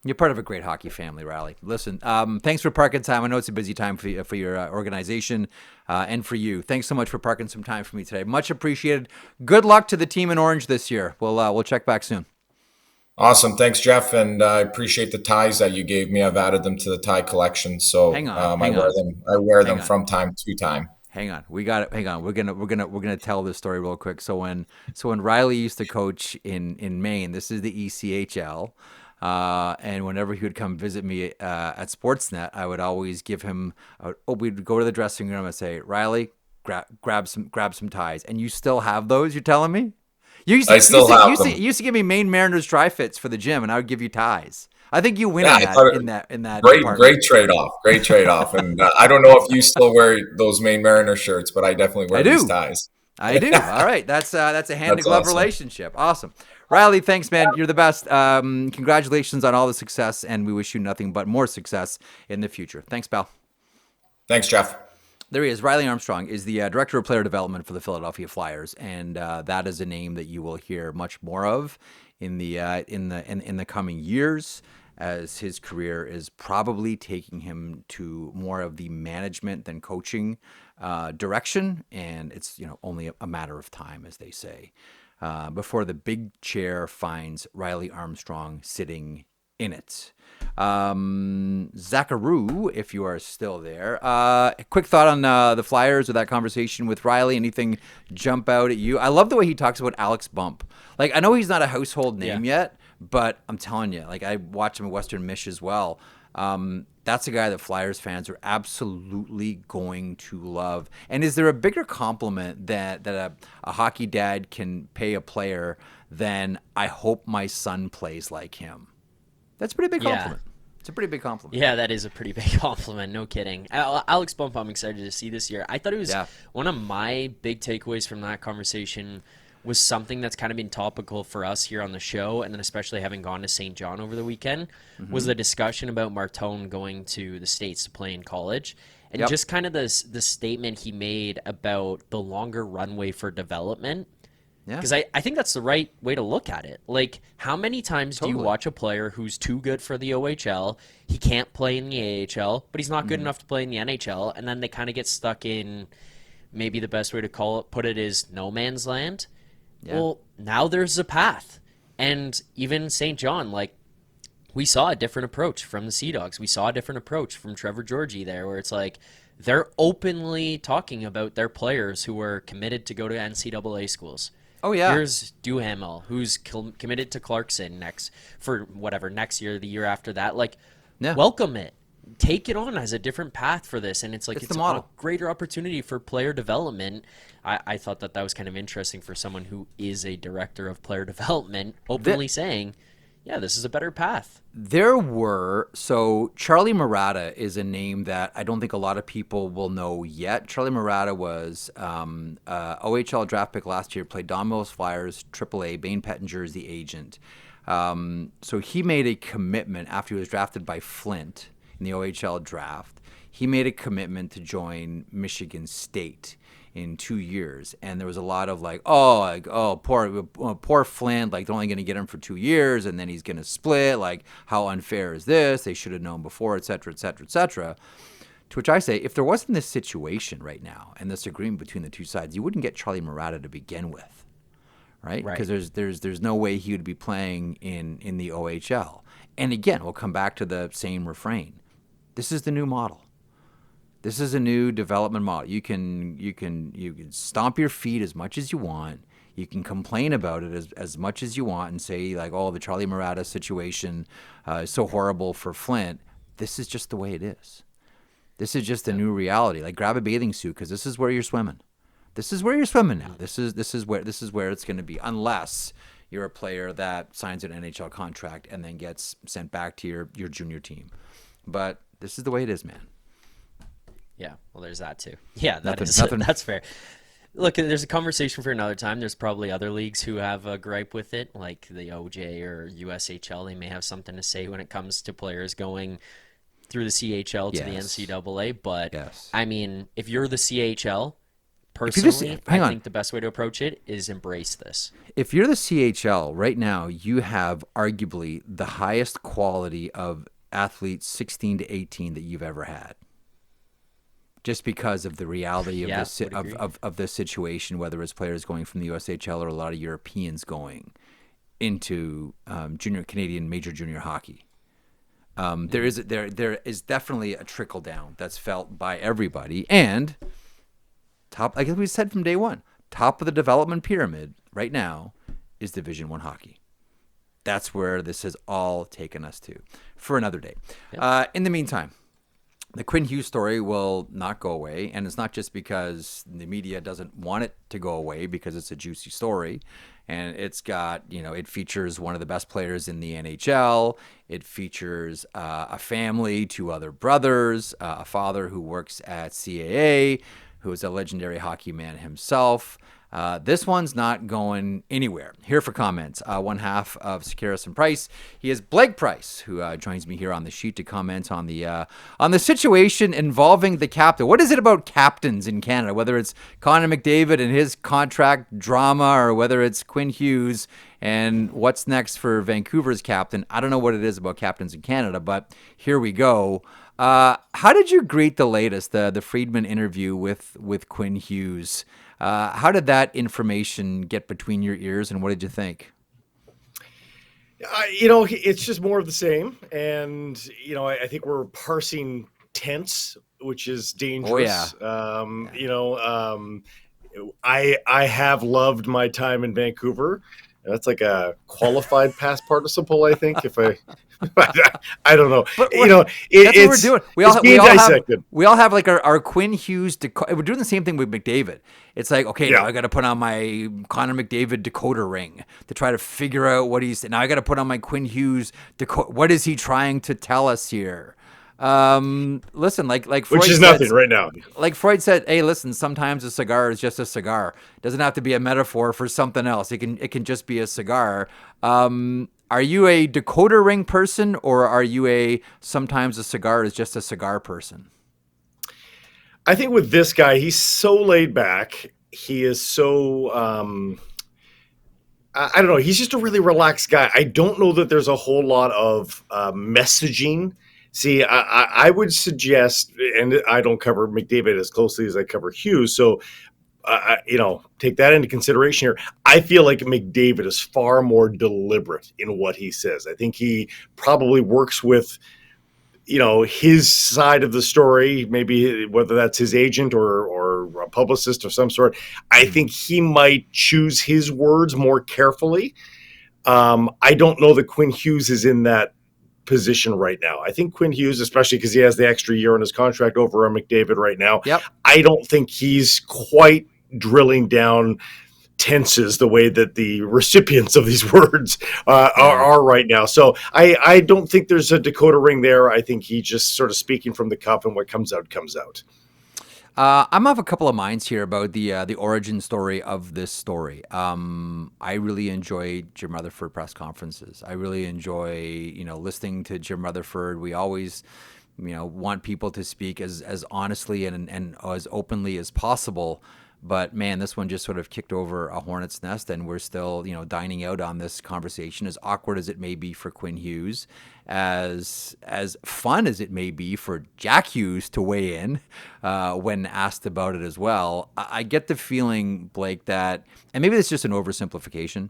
You're part of a great hockey family, Riley. Listen, thanks for parking time. I know it's a busy time for your organization and for you. Thanks so much for parking some time for me today. Much appreciated. Good luck to the team in Orange this year. We'll check back soon. Awesome. Thanks, Jeff. And I appreciate the ties that you gave me. I've added them to the tie collection. So Hang on, I hang wear on. them. I wear them on. from time to time. Hang on, we got it. Hang on, we're gonna tell this story real quick. So when Riley used to coach in Maine, this is the ECHL, and whenever he would come visit me at Sportsnet, I would always give him. We'd go to the dressing room and say, Riley, grab some ties, and you still have those? You're telling me? I still have them. You used to give me Maine Mariners dry fits for the gym, and I would give you ties. I think you win Yeah, I thought in that Great, department. great trade off. Great trade off. And I don't know if you still wear those Maine Mariner shirts, but I definitely wear these ties. I do. All right. That's a hand to glove awesome. relationship. Awesome. Riley, thanks, man. You're the best. Congratulations on all the success, and we wish you nothing but more success in the future. Thanks, pal. Thanks, Jeff. There he is. Riley Armstrong is the director of player development for the Philadelphia Flyers, and that is a name that you will hear much more of in the coming years, as his career is probably taking him to more of the management than coaching direction, and it's only a matter of time, as they say, before the big chair finds Riley Armstrong sitting in it. Zackaroo, if you are still there, quick thought on the Flyers or that conversation with Riley. Anything jump out at you? I love the way he talks about Alex Bump. Like, I know he's not a household name yet, but I'm telling you, like, I watch him at Western Mish as well. That's a guy that Flyers fans are absolutely going to love. And is there a bigger compliment that a hockey dad can pay a player than "I hope my son plays like him"? That's a pretty big compliment. It's a pretty big compliment. Yeah, that is a pretty big compliment. No kidding. Alex Bump, I'm excited to see this year. I thought it was one of my big takeaways from that conversation was something that's kind of been topical for us here on the show, and then especially having gone to St. John over the weekend, was the discussion about Martone going to the States to play in college. And just kind of the statement he made about the longer runway for development. Yeah. Because I think that's the right way to look at it. Like, how many times do you watch a player who's too good for the OHL, he can't play in the AHL, but he's not good enough to play in the NHL, and then they kind of get stuck in, maybe the best way to put it is no man's land? Yeah. Well, now there's a path. And even St. John, like, we saw a different approach from the Sea Dogs. We saw a different approach from Trevor Georgie there, where it's like, they're openly talking about their players who are committed to go to NCAA schools. Oh, yeah. Here's Duhamel, who's committed to Clarkson next year, the year after that. Like, Yeah. welcome it. Take it on as a different path for this, and it's It's a the model. greater opportunity for player development. I thought that was kind of interesting for someone who is a director of player development, openly saying, yeah, this is a better path. So Charlie Murata is a name that I don't think a lot of people will know yet. Charlie Murata was OHL draft pick last year, played Don Mills Flyers, AAA, Bane Pettinger is the agent. So he made a commitment after he was drafted by Flint in the OHL draft. He made a commitment to join Michigan State in 2 years, and there was a lot of poor Flint, like they're only going to get him for 2 years, and then he's going to split. Like, how unfair is this? They should have known before, et cetera, et cetera, et cetera. To which I say, if there wasn't this situation right now and this agreement between the two sides, you wouldn't get Charlie Murata to begin with, right? Because there's no way he would be playing in the OHL. And again, we'll come back to the same refrain. This is the new model. This is a new development model. You can stomp your feet as much as you want. You can complain about it as much as you want and say, like, oh, the Charlie Murata situation is so horrible for Flint. This is just the way it is. This is just a new reality. Like, grab a bathing suit because this is where you're swimming. This is where you're swimming now. This is where it's going to be, unless you're a player that signs an NHL contract and then gets sent back to your junior team. But this is the way it is, man. Yeah, well, there's that too. Yeah, that's fair. Look, there's a conversation for another time. There's probably other leagues who have a gripe with it, like the OJ or USHL. They may have something to say when it comes to players going through the CHL to the NCAA. But, I mean, if you're the CHL, personally, I think the best way to approach it is embrace this. If you're the CHL, right now, you have arguably the highest quality of athletes 16 to 18 that you've ever had. Just because of the reality of this situation, whether it's players going from the USHL or a lot of Europeans going into junior Canadian major junior hockey, there is definitely a trickle down that's felt by everybody. And like we said from day one, top of the development pyramid right now is Division I hockey. That's where this has all taken us to for another day. Yep. In the meantime, the Quinn Hughes story will not go away, and it's not just because the media doesn't want it to go away, because it's a juicy story, and it features one of the best players in the NHL. It features a family, 2 other brothers, a father who works at CAA, who is a legendary hockey man himself. This one's not going anywhere. Here for comments, one half of Sekeres and Price. He is Blake Price, who joins me here on the sheet to comment on the situation involving the captain. What is it about captains in Canada, whether it's Connor McDavid and his contract drama, or whether it's Quinn Hughes and what's next for Vancouver's captain? I don't know what it is about captains in Canada, but here we go. How did you greet the latest, the Friedman interview with Quinn Hughes? How did that information get between your ears, and what did you think? It's just more of the same. And, I think we're parsing tense, which is dangerous. Oh, yeah. I have loved my time in Vancouver. That's like a qualified past participle, I think. I don't know. But that's what we're doing. We all have like our Quinn Hughes. We're doing the same thing with McDavid. It's like, okay, now I got to put on my Connor McDavid decoder ring to try to figure out what he's. Now I got to put on my Quinn Hughes what is he trying to tell us here? Listen, like Freud which is nothing right now. Like Freud said, hey, listen, sometimes a cigar is just a cigar. It doesn't have to be a metaphor for something else. It can just be a cigar. Are you a decoder ring person, or are you sometimes a cigar is just a cigar person? I think with this guy, he's so laid back. He is so, I don't know. He's just a really relaxed guy. I don't know that there's a whole lot of messaging. See, I would suggest, and I don't cover McDavid as closely as I cover Hughes, so take that into consideration here. I feel like McDavid is far more deliberate in what he says. I think he probably works with, his side of the story, maybe whether that's his agent or or a publicist of some sort. I think he might choose his words more carefully. I don't know that Quinn Hughes is in that position right now. I think Quinn Hughes, especially because he has the extra year on his contract over on McDavid right now, I don't think he's quite drilling down tenses the way that the recipients of these words are right now. So I don't think there's a Dakota ring there. I think he just sort of speaking from the cup, and what comes out comes out. I'm of a couple of minds here about the origin story of this story. I really enjoy Jim Rutherford press conferences. I really enjoy, listening to Jim Rutherford. We always, want people to speak as honestly and as openly as possible. But man, this one just sort of kicked over a hornet's nest, and we're still, dining out on this conversation. As awkward as it may be for Quinn Hughes, as fun as it may be for Jack Hughes to weigh in when asked about it as well. I get the feeling, Blake, that, and maybe it's just an oversimplification,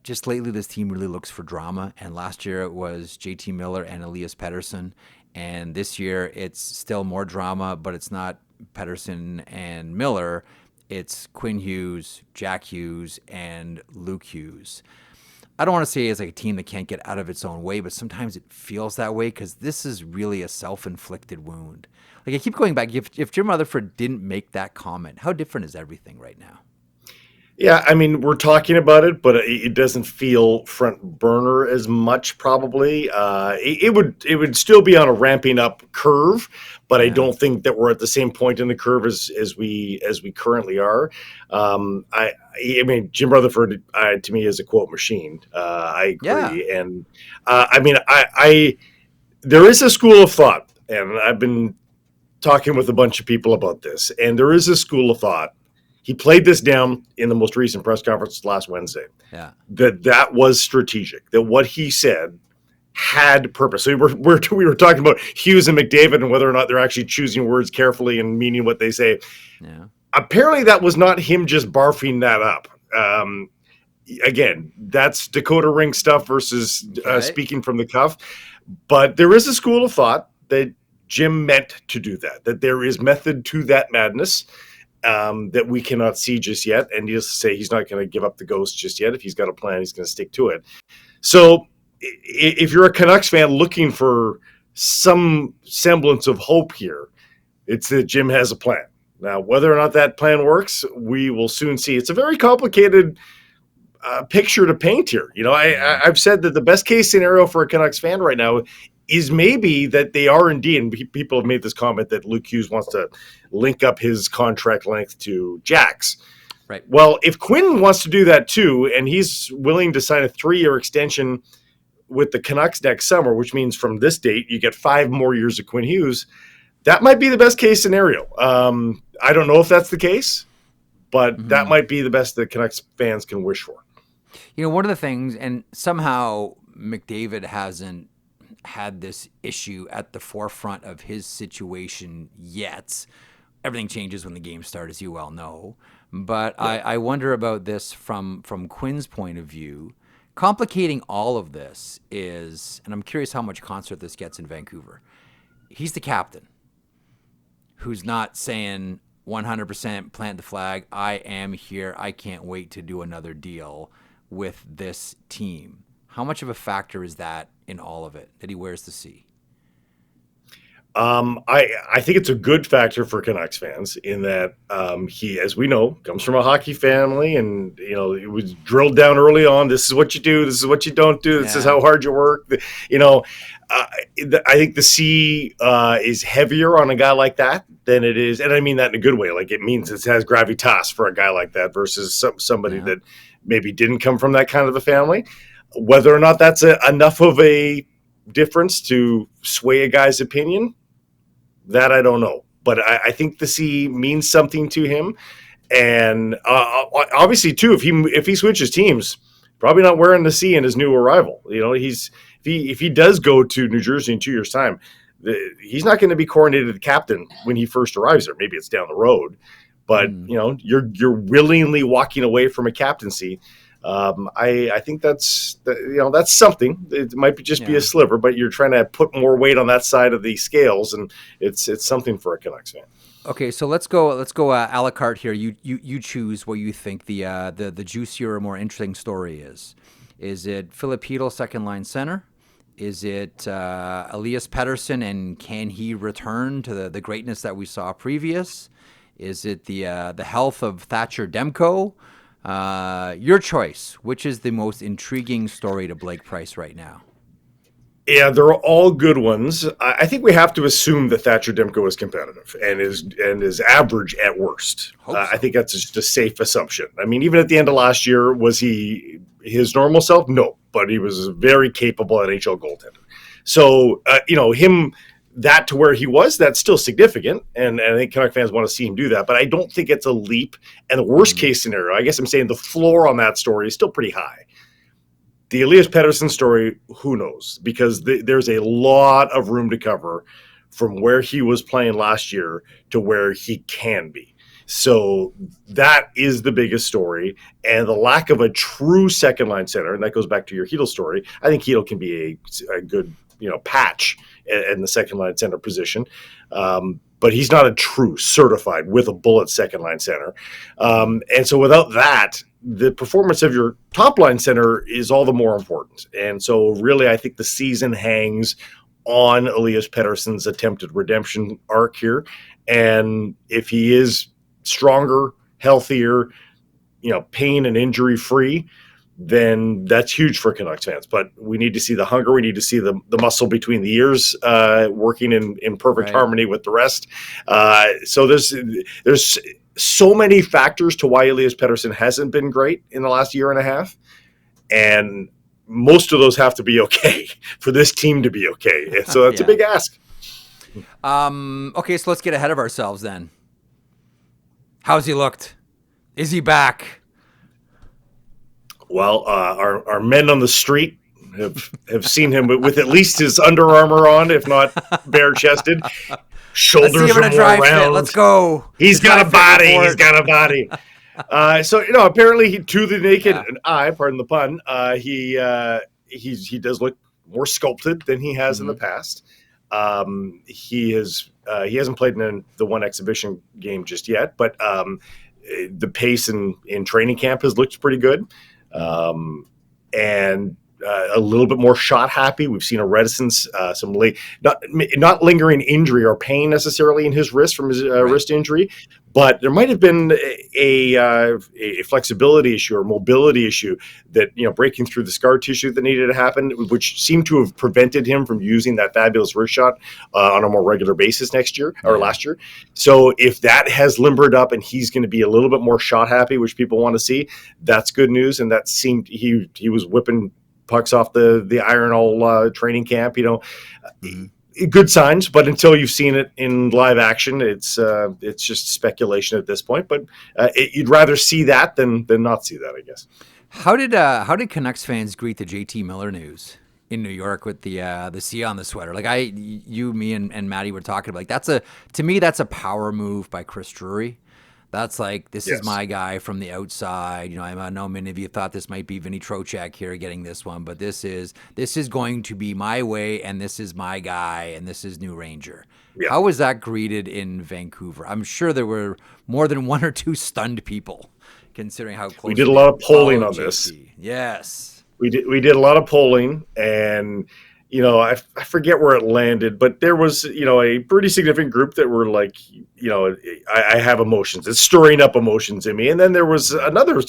just lately this team really looks for drama. And last year it was JT Miller and Elias Pettersson, and this year it's still more drama, but it's not Pettersson and Miller, it's Quinn Hughes, Jack Hughes, and Luke Hughes. I don't want to say it's like a team that can't get out of its own way, but sometimes it feels that way because this is really a self-inflicted wound. Like I keep going back, if Jim Rutherford didn't make that comment, how different is everything right now? Yeah, I mean, we're talking about it, but it doesn't feel front burner as much. Probably, it would still be on a ramping up curve, but I don't think that we're at the same point in the curve as we currently are. I mean, Jim Rutherford to me is a quote machine. I agree, and I mean, there is a school of thought, and I've been talking with a bunch of people about this, and there is a school of thought. He played this down in the most recent press conference last Wednesday. Yeah, that was strategic. That what he said had purpose. So we were talking about Hughes and McDavid and whether or not they're actually choosing words carefully and meaning what they say. Yeah. Apparently, that was not him just barfing that up. Again, that's Dakota ring stuff versus speaking from the cuff. But there is a school of thought that Jim meant to do that. That there is method to that madness. That we cannot see just yet, and he'll say he's not going to give up the ghost just yet. If he's got a plan, he's going to stick to it. So if you're a Canucks fan looking for some semblance of hope here, it's that Jim has a plan. Now, whether or not that plan works, we will soon see. It's a very complicated picture to paint here. I've said that the best case scenario for a Canucks fan right now is maybe that they are indeed, and people have made this comment that Luke Hughes wants to link up his contract length to Jack's. Right. Well, if Quinn wants to do that too, and he's willing to sign a 3-year extension with the Canucks next summer, which means from this date you get 5 more years of Quinn Hughes, that might be the best case scenario. I don't know if that's the case, but that might be the best that Canucks fans can wish for. One of the things, and somehow McDavid hasn't had this issue at the forefront of his situation yet. Everything changes when the game starts, as you well know. But I wonder about this from Quinn's point of view. Complicating all of this is, and I'm curious how much concert this gets in Vancouver. He's the captain who's not saying 100% plant the flag. I am here. I can't wait to do another deal with this team. How much of a factor is that in all of it that he wears the C? I think it's a good factor for Canucks fans in that he, as we know, comes from a hockey family, and it was drilled down early on. This is what you do. This is what you don't do. This is how hard you work. I think the C is heavier on a guy like that than it is, and I mean that in a good way. Like it means it has gravitas for a guy like that versus somebody that maybe didn't come from that kind of a family. Whether or not that's enough of a difference to sway a guy's opinion, that I don't know. But I think the C means something to him. And obviously, too, if he switches teams, probably not wearing the C in his new arrival. If he does go to New Jersey in 2 years' time, he's not going to be coronated captain when he first arrives there. Maybe it's down the road. But, you're willingly walking away from a captaincy. I think that's something. It might be just be a sliver, but you're trying to put more weight on that side of the scales, and it's something for a Canucks fan. Okay, so let's go a la carte here. You choose what you think the juicier or more interesting story is. Is it Filipino second line center? Is it Elias Pettersson, and can he return to the greatness that we saw previous? Is it the health of Thatcher Demko? Your choice. Which is the most intriguing story to Blake Price right now? Yeah, they're all good ones. I think we have to assume that Thatcher Demko is competitive and is average at worst. I think that's just a safe assumption. I mean, even at the end of last year, was he his normal self? No, but he was a very capable NHL goaltender. So, him that to where he was, that's still significant. And I think Canuck fans want to see him do that. But I don't think it's a leap. And the worst case scenario, I guess I'm saying the floor on that story is still pretty high. The Elias Pettersson story, who knows? Because there's a lot of room to cover from where he was playing last year to where he can be. So that is the biggest story. And the lack of a true second-line center, and that goes back to your Hedl story, I think Hedl can be a good patch in the second-line center position. But he's not a true certified with a bullet second-line center. And so without that, the performance of your top line center is all the more important. And so really, I think the season hangs on Elias Pettersson's attempted redemption arc here. And if he is stronger, healthier, pain and injury free, then that's huge for Canucks fans. But we need to see the hunger. We need to see the muscle between the ears working in perfect harmony with the rest. So there's so many factors to why Elias Pettersson hasn't been great in the last year and a half. And most of those have to be okay for this team to be okay. And so that's a big ask. Okay, so let's get ahead of ourselves then. How's he looked? Is he back? Well, our men on the street have seen him with at least his Under Armour on, if not bare-chested. Shoulders are more round. Let's go. He's got a body. He's got a body. So apparently, to the naked eye, pardon the pun, he does look more sculpted than he has in the past. He hasn't played in the one exhibition game just yet, but the pace in training camp has looked pretty good, and a little bit more shot happy. We've seen a reticence, some not lingering injury or pain necessarily in his wrist from his wrist injury, but there might have been a flexibility issue or mobility issue that breaking through the scar tissue that needed to happen, which seemed to have prevented him from using that fabulous wrist shot on a more regular basis next year or last year. So if that has limbered up and he's going to be a little bit more shot happy, which people want to see, that's good news. And that seemed he was whipping pucks off the iron all training camp, good signs, but until you've seen it in live action, it's just speculation at this point, but you'd rather see that than not see that, I guess. How did Canucks fans greet the JT Miller news in New York with the C on the sweater? Like me and Maddie were talking about, to me, that's a power move by Chris Drury. That's like, this is my guy from the outside. I know many of you thought this might be Vinny Trocheck here getting this one, but this is going to be my way, and this is my guy, and this is New Ranger. Yeah. How was that greeted in Vancouver? I'm sure there were more than one or two stunned people, considering how close. We did a lot of polling on this. Yes. We did a lot of polling, and I forget where it landed, but there was, a pretty significant group that were like, I have emotions. It's stirring up emotions in me. And then there was another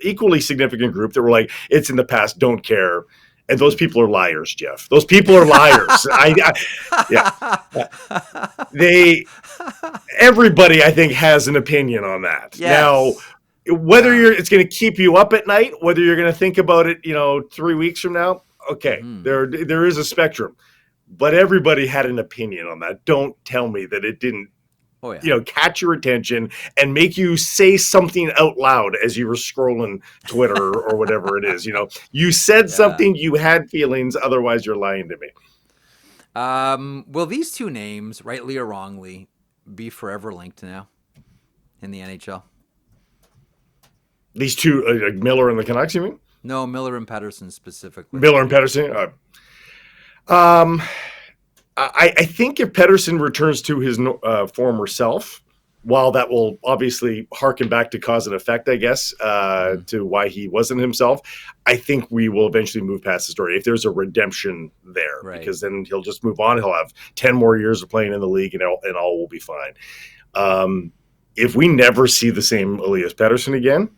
equally significant group that were like, it's in the past, don't care. And those people are liars, Jeff. Those people are liars. Everybody, I think, has an opinion on that. Yes. Now, whether it's going to keep you up at night, whether you're going to think about it, 3 weeks from now, okay, there is a spectrum, but everybody had an opinion on that. Don't tell me that it didn't, catch your attention and make you say something out loud as you were scrolling Twitter or whatever it is. You said something, you had feelings, otherwise you're lying to me. Will these two names, rightly or wrongly, be forever linked now in the NHL? These two, Miller and the Canucks, you mean? No, Miller and Pettersson specifically. Miller and Pettersson. I think if Pettersson returns to his former self, while that will obviously harken back to cause and effect, I guess, to why he wasn't himself, I think we will eventually move past the story if there's a redemption there, because then he'll just move on. He'll have 10 more years of playing in the league, and all will be fine. If we never see the same Elias Pettersson again,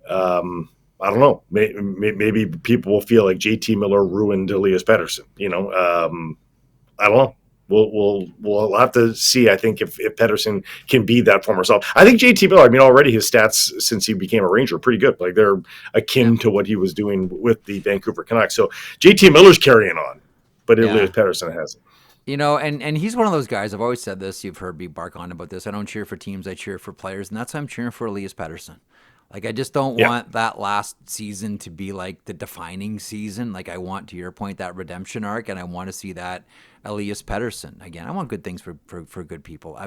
I don't know. Maybe people will feel like JT Miller ruined Elias Pettersson. I don't know. We'll have to see. I think if Pettersson can be that former self. I think JT Miller. I mean, already his stats since he became a Ranger are pretty good. Like they're akin to what he was doing with the Vancouver Canucks. So JT Miller's carrying on, but Elias Pettersson hasn't. And he's one of those guys. I've always said this. You've heard me bark on about this. I don't cheer for teams. I cheer for players, and that's why I'm cheering for Elias Pettersson. Like, I just don't want that last season to be like the defining season. Like, I want, to your point, that redemption arc, and I want to see that Elias Pettersson again. I want good things for good people.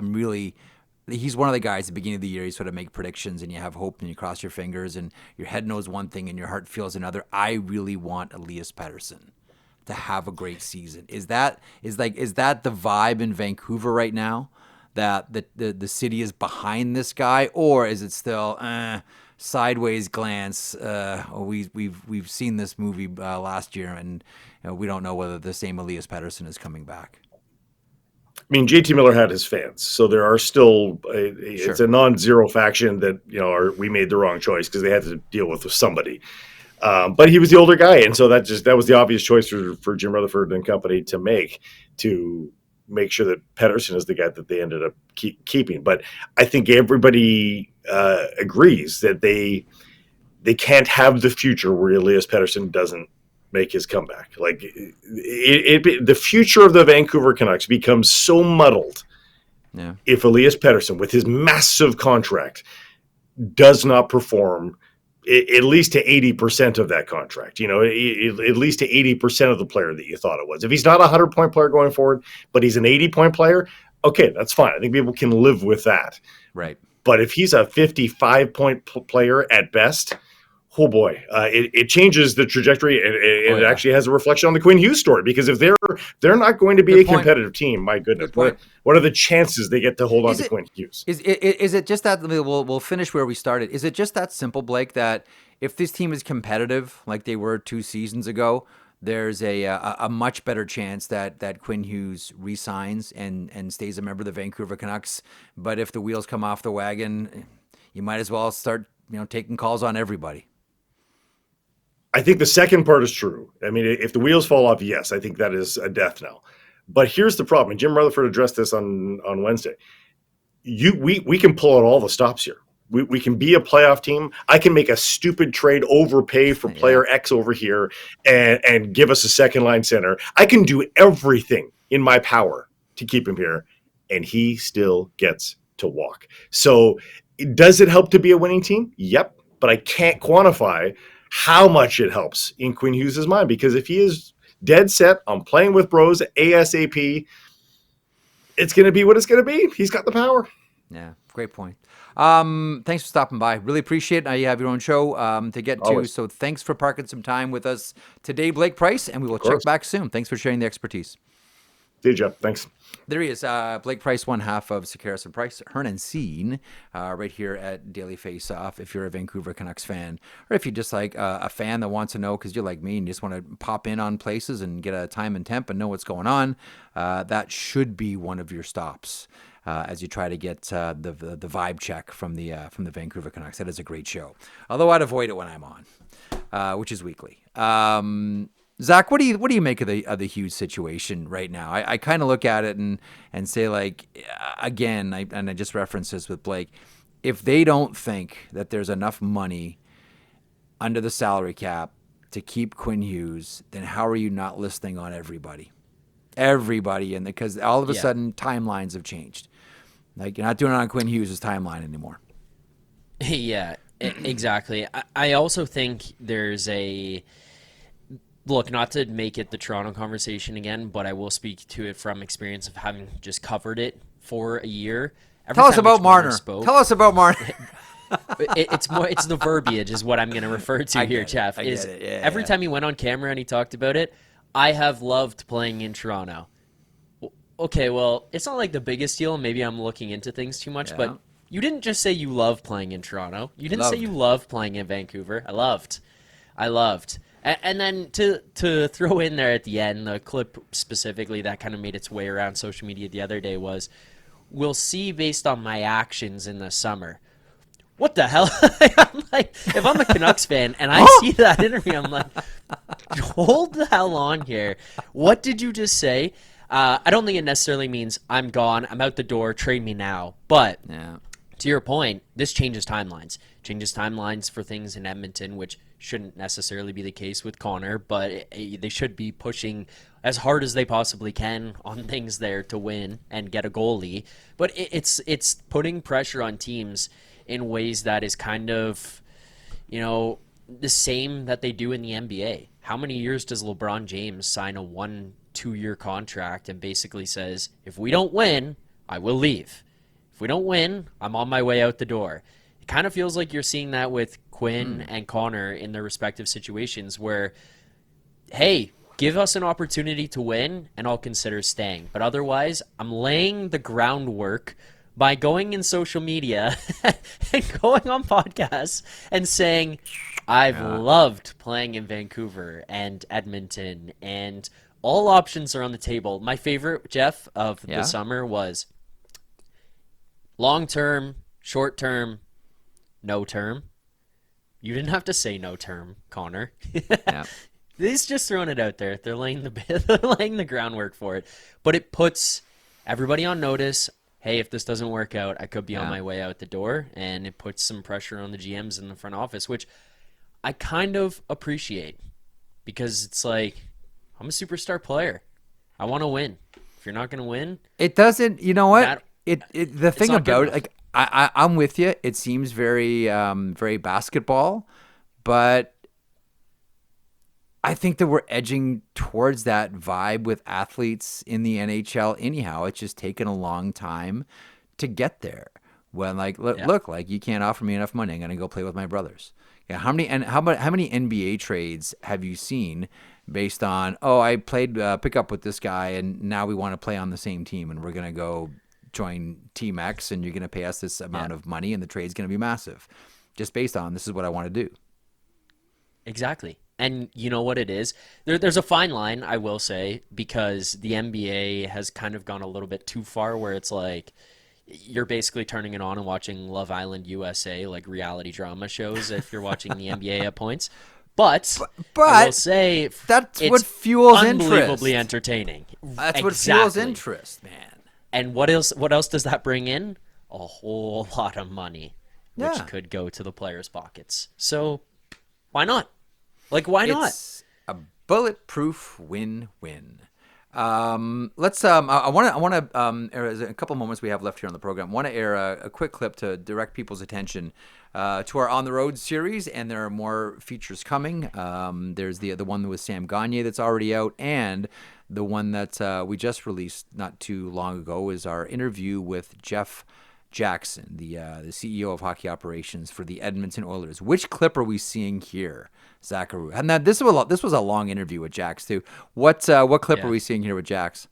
He's one of the guys at the beginning of the year, you sort of make predictions and you have hope and you cross your fingers and your head knows one thing and your heart feels another. I really want Elias Pettersson to have a great season. Is that the vibe in Vancouver right now, that the city is behind this guy, or is it still sideways glance? We've seen this movie last year, and we don't know whether the same Elias Pettersson is coming back. I mean, JT Miller had his fans, so there are still it's a non-zero faction that we made the wrong choice because they had to deal with somebody. But he was the older guy, and so that was the obvious choice for Jim Rutherford and company to make sure that Pettersson is the guy that they ended up keeping. But I think everybody agrees that they can't have the future where Elias Pettersson doesn't make his comeback. Like the future of the Vancouver Canucks becomes so muddled if Elias Pettersson, with his massive contract, does not perform at least to 80% of that contract, at least to 80% of the player that you thought it was. If he's not a 100-point player going forward, but he's an 80-point player, okay, that's fine. I think people can live with that. Right. But if he's a 55-point player at best, oh boy, it changes the trajectory. It actually has a reflection on the Quinn Hughes story, because if they're not going to be a competitive team, my goodness, what are the chances they get to hold on to Quinn Hughes? Is it just that we'll finish where we started? Is it just that simple, Blake, that if this team is competitive like they were 2 seasons ago, there's a much better chance that Quinn Hughes re-signs and stays a member of the Vancouver Canucks? But if the wheels come off the wagon, you might as well start taking calls on everybody. I think the second part is true. I mean, if the wheels fall off, yes, I think that is a death knell. But here's the problem, and Jim Rutherford addressed this on Wednesday. We can pull out all the stops here. We can be a playoff team. I can make a stupid trade, overpay for player X over here, and give us a second line center. I can do everything in my power to keep him here, and he still gets to walk. So does it help to be a winning team? Yep, but I can't quantify how much it helps in Quinn Hughes' mind, because if he is dead set on playing with bros ASAP, it's going to be what it's going to be. He's got the power. Yeah, great point. Thanks for stopping by. Really appreciate it. Now you have your own show to get to, so thanks for parking some time with us today, Blake Price, and we will check back soon. Thanks for sharing the expertise. See you, Jeff. Thanks. There he is, Blake Price, one half of Sekeres and Price, heard and seen right here at Daily Faceoff. If you're a Vancouver Canucks fan, or if you're just like a fan that wants to know, because you're like me and you just want to pop in on places and get a time and temp and know what's going on, that should be one of your stops as you try to get the vibe check from the Vancouver Canucks. That is a great show, although I'd avoid it when I'm on, which is weekly. Zack, what do you make of the Hughes situation right now? I kind of look at it and say, like, again, I just referenced this with Blake. If they don't think that there's enough money under the salary cap to keep Quinn Hughes, then how are you not listing on everybody? Everybody, and because all of a sudden timelines have changed. Like, you're not doing it on Quinn Hughes' timeline anymore. Yeah, exactly. I also think there's a... Look, not to make it the Toronto conversation again, but I will speak to it from experience of having just covered it for a year. Tell us about Marner. Tell us about Marner. It's the verbiage is what I'm going to refer to here, Jeff. I Is get it. Yeah, every yeah. time he went on camera and he talked about it, I have loved playing in Toronto. Okay, well, it's not like the biggest deal. Maybe I'm looking into things too much, Yeah. but you didn't just say you love playing in Toronto. You didn't say Loved. you love playing in Vancouver. I loved. And then to throw in there at the end, the clip specifically that kind of made its way around social media the other day was, "We'll see based on my actions in the summer." What the hell? I'm like, if I'm a Canucks fan and I see that interview, I'm like, hold the hell on here. What did you just say? I don't think it necessarily means I'm gone, I'm out the door, trade me now. But Yeah. to your point, this changes timelines. Changes timelines for things in Edmonton, which shouldn't necessarily be the case with Connor, but they should be pushing as hard as they possibly can on things there to win and get a goalie. But it's putting pressure on teams in ways that is kind of, the same that they do in the NBA. How many years does LeBron James sign a 1-2 year contract and basically says, if we don't win, I will leave. If we don't win, I'm on my way out the door. It kind of feels like you're seeing that with Quinn and Connor in their respective situations where, hey, give us an opportunity to win and I'll consider staying. But otherwise, I'm laying the groundwork by going in social media and going on podcasts and saying, I've loved playing in Vancouver and Edmonton and all options are on the table. My favorite, Jeff, of the summer was long-term, short-term, no term. You didn't have to say no term, Connor. Yeah. He's just throwing it out there. They're laying the groundwork for it. But it puts everybody on notice. Hey, if this doesn't work out, I could be on my way out the door. And it puts some pressure on the GMs in the front office, which I kind of appreciate. Because it's like, I'm a superstar player. I want to win. If you're not going to win... It doesn't, you know what? The thing not good about it, enough. like, I'm with you. It seems very, very basketball, but I think that we're edging towards that vibe with athletes in the NHL anyhow. It's just taken a long time to get there. When look, like you can't offer me enough money, I'm gonna go play with my brothers. Yeah, how many NBA trades have you seen based on, oh, I played pickup with this guy and now we want to play on the same team and we're gonna go join Team X and you're gonna pay us this amount of money and the trade's gonna be massive, just based on this is what I want to do. Exactly. And you know what it is? There's a fine line, I will say, because the NBA has kind of gone a little bit too far where it's like you're basically turning it on and watching Love Island USA, like reality drama shows if you're watching the NBA at points. But I will say that's it's what fuels unbelievably interest. entertaining. That's what fuels interest, man. And what else does that bring in? A whole lot of money, which could go to the players' pockets. So why not? Like, why not? It's a bulletproof win-win. Let's. I want to. There's a couple moments we have left here on the program. I want to air a quick clip to direct people's attention to our On the Road series, and there are more features coming. There's the one with Sam Gagne that's already out, and the one that we just released not too long ago is our interview with Jeff Jackson, the CEO of hockey operations for the Edmonton Oilers. Which clip are we seeing here, Zachary? And now this was a long interview with Jax too. What clip are we seeing here with Jax?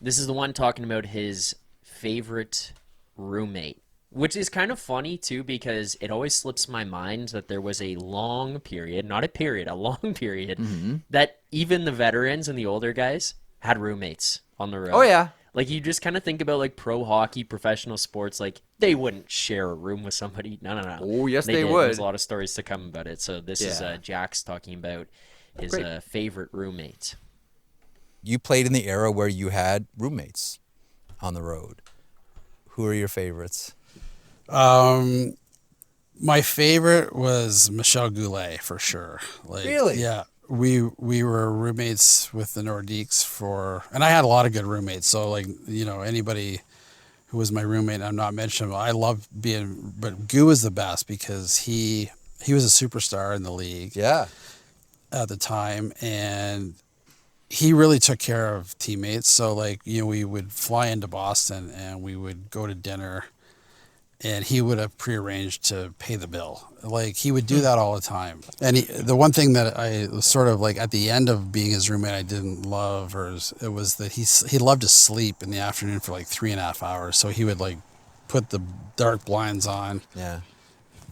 This is the one talking about his favorite roommate, which is kind of funny too because it always slips my mind that there was a long period, not a period, a long period that even the veterans and the older guys had roommates on the road. Oh yeah. Like, you just kind of think about, like, pro hockey, professional sports, like, they wouldn't share a room with somebody. No. Oh, yes, they did. would. There's a lot of stories to come about it. So this is Jax talking about his favorite roommate. You played in the era where you had roommates on the road. Who are your favorites? My favorite was Michel Goulet, for sure. Like, really? Yeah. We were roommates with the Nordiques and I had a lot of good roommates. So, like, anybody who was my roommate, I'm not mentioning him. I loved but Goo was the best because he was a superstar in the league at the time, and he really took care of teammates. So, like, we would fly into Boston and we would go to dinner and he would have prearranged to pay the bill. Like, he would do that all the time. And the one thing that I was sort of like at the end of being his roommate I didn't love, it was that he loved to sleep in the afternoon for like 3.5 hours. So he would like put the dark blinds on. Yeah.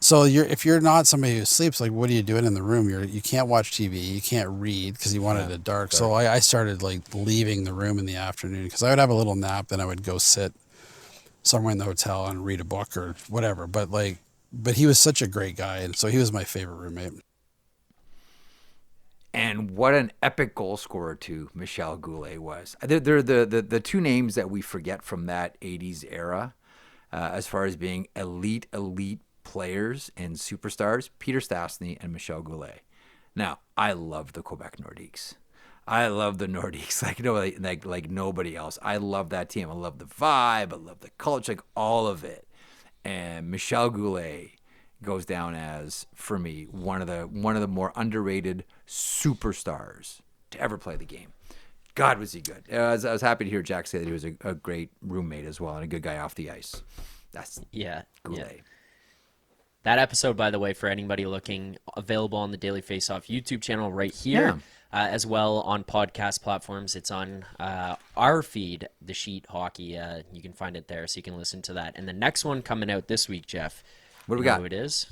So if you're not somebody who sleeps, like, what are you doing in the room? You can't watch TV, you can't read because you wanted it dark. So I started like leaving the room in the afternoon because I would have a little nap, then I would go sit somewhere in the hotel and read a book or whatever. But he was such a great guy, and so he was my favorite roommate. And what an epic goal scorer too Michel Goulet was. They're the two names that we forget from that 80s era as far as being elite players and superstars, Peter Stastny and Michel Goulet. Now, I love the Quebec Nordiques. I love the Nordiques like nobody else. I love that team. I love the vibe. I love the culture, like all of it. And Michel Goulet goes down as, for me, one of the more underrated superstars to ever play the game. God, was he good. I was happy to hear Jack say that he was a great roommate as well and a good guy off the ice. That's Goulet. Yeah. That episode, by the way, for anybody looking, available on the Daily Faceoff YouTube channel right here, as well on podcast platforms. It's on our feed, The Sheet Hockey. You can find it there, so you can listen to that. And the next one coming out this week, Jeff. What do we got? Who it is?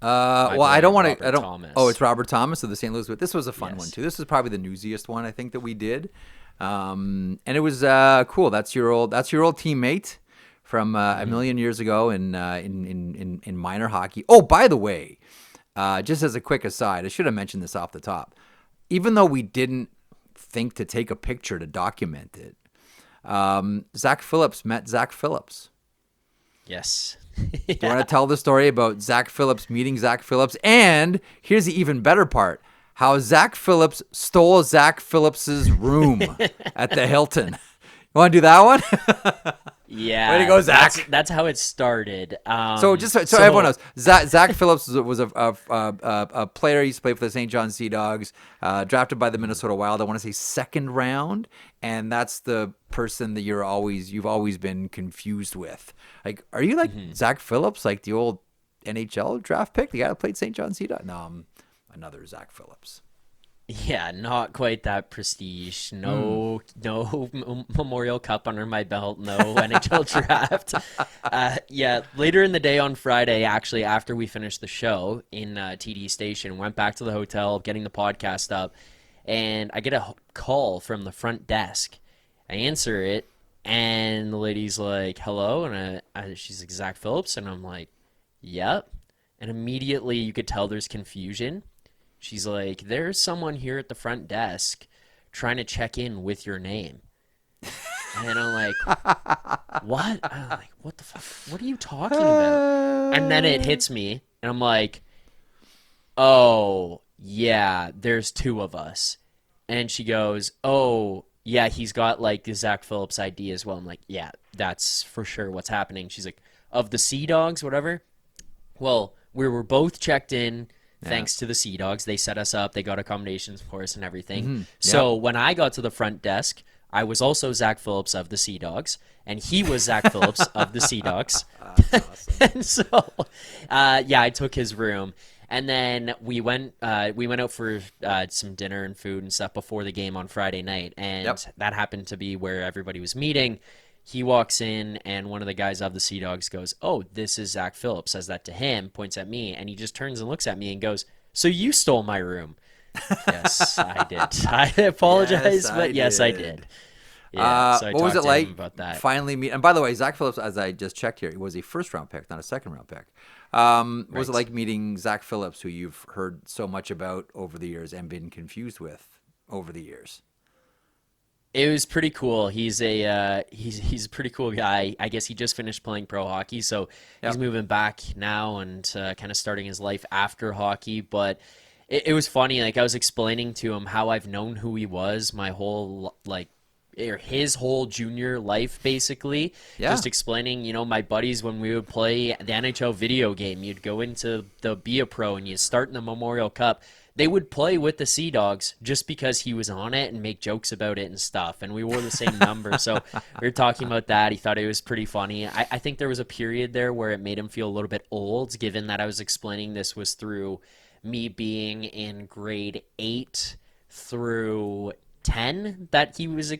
Well, I don't want to. Thomas. Oh, it's Robert Thomas of the St. Louis. This was a fun Yes. one too. This is probably the newsiest one I think that we did, and it was cool. That's your old teammate from a million years ago in minor hockey. Oh, by the way, just as a quick aside, I should have mentioned this off the top. Even though we didn't think to take a picture to document it, Zach Phillips met Zach Phillips. Yes. Do you want to tell the story about Zach Phillips meeting Zach Phillips? And here's the even better part: how Zach Phillips stole Zach Phillips's room at the Hilton. You want to do that one? Yeah. Way to go, Zach. That's how it started. So everyone knows, Zach Phillips was a player. He used to play for the St. John Sea Dogs, drafted by the Minnesota Wild. I want to say second round, and that's the person that you've always been confused with. Like, are you like Zach Phillips, like the old NHL draft pick, the guy that played St. John Sea Dogs? No, I'm another Zach Phillips. Yeah, not quite that prestige. No Memorial Cup under my belt. No NHL draft. Yeah, later in the day on Friday, actually, after we finished the show in TD Station, went back to the hotel, getting the podcast up, and I get a call from the front desk. I answer it, and the lady's like, "Hello," and she's like, "Zach Phillips," and I'm like, "Yep," and immediately you could tell there's confusion. She's like, "There's someone here at the front desk trying to check in with your name." And I'm like, "What?" I'm like, "What the fuck? What are you talking about?" And then it hits me, and I'm like, "Oh, yeah, there's two of us." And she goes, "Oh, yeah, he's got like the Zach Phillips ID as well." I'm like, "Yeah, that's for sure what's happening." She's like, "Of the Sea Dogs, whatever?" Well, we were both checked in. Thanks to the Sea Dogs. They set us up. They got accommodations for us and everything. Mm-hmm. So when I got to the front desk, I was also Zach Phillips of the Sea Dogs, and he was Zach Phillips of the Sea Dogs. Awesome. And so, I took his room. And then we went out for some dinner and food and stuff before the game on Friday night. And that happened to be where everybody was meeting. He walks in, and one of the guys of the Sea Dogs goes, "Oh, this is Zach Phillips," says that to him, points at me, and he just turns and looks at me and goes, "So you stole my room?" Yes, I did. I apologize, but yes, I did. Yeah, so I what was it like about that. Finally meet? And by the way, Zach Phillips, as I just checked here, was a first-round pick, not a second-round pick. What was it like meeting Zach Phillips, who you've heard so much about over the years and been confused with over the years? It was pretty cool. He's a pretty cool guy. I guess he just finished playing pro hockey, so he's moving back now and kind of starting his life after hockey. But it was funny. Like, I was explaining to him how I've known who he was my whole his whole junior life, basically. Yeah. Just explaining, my buddies, when we would play the NHL video game, you'd go into the Be a Pro and you'd start in the Memorial Cup. They would play with the Sea Dogs just because he was on it and make jokes about it and stuff. And we wore the same number. So we were talking about that. He thought it was pretty funny. I think there was a period there where it made him feel a little bit old, given that I was explaining this was through me being in grade 8 through 10 that he was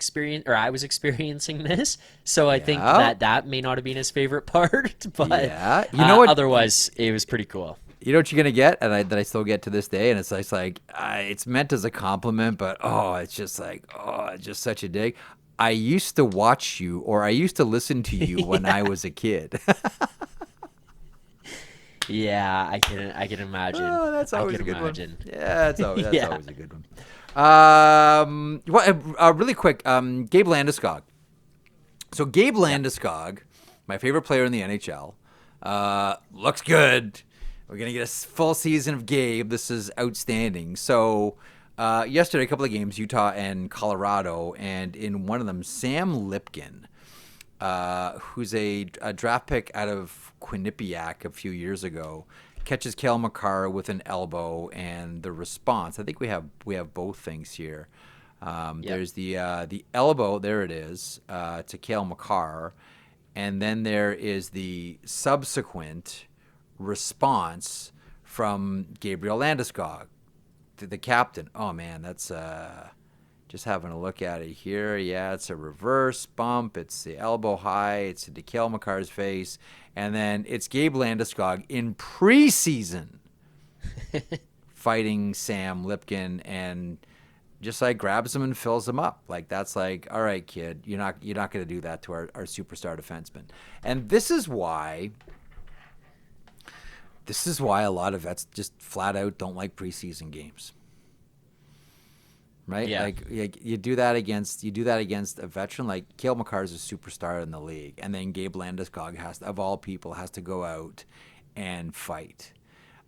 I was experiencing this. So I think that may not have been his favorite part. But Yeah. You know what? Otherwise, it was pretty cool. You know what you're gonna get, and that I still get to this day, and it's like it's meant as a compliment, but it's just such a dig. I used to watch you, or I used to listen to you when I was a kid. Yeah, I can imagine. Oh, that's always I can a good imagine. one. Yeah, that's always Yeah. a good one. Really quick, Gabe Landeskog. So Gabe Landeskog, my favorite player in the NHL, looks good. We're going to get a full season of Gabe. This is outstanding. So yesterday, a couple of games, Utah and Colorado, and in one of them, Sam Lipkin, who's a draft pick out of Quinnipiac a few years ago, catches Cale Makar with an elbow, and the response, I think we have both things here. There's the elbow, there it is, to Cale Makar, and then there is the subsequent response from Gabriel Landeskog, the captain. Oh man, that's just having a look at it here. Yeah, it's a reverse bump. It's the elbow high. It's to Cale Makar's face, and then it's Gabe Landeskog in preseason fighting Sam Lipkin, and just like grabs him and fills him up. Like that's like, all right, kid, you're not going to do that to our superstar defenseman. And this is why a lot of vets just flat out don't like preseason games, right? Yeah. Like you do that against a veteran. Like Cale Makar is a superstar in the league, and then Gabe Landeskog of all people has to go out and fight.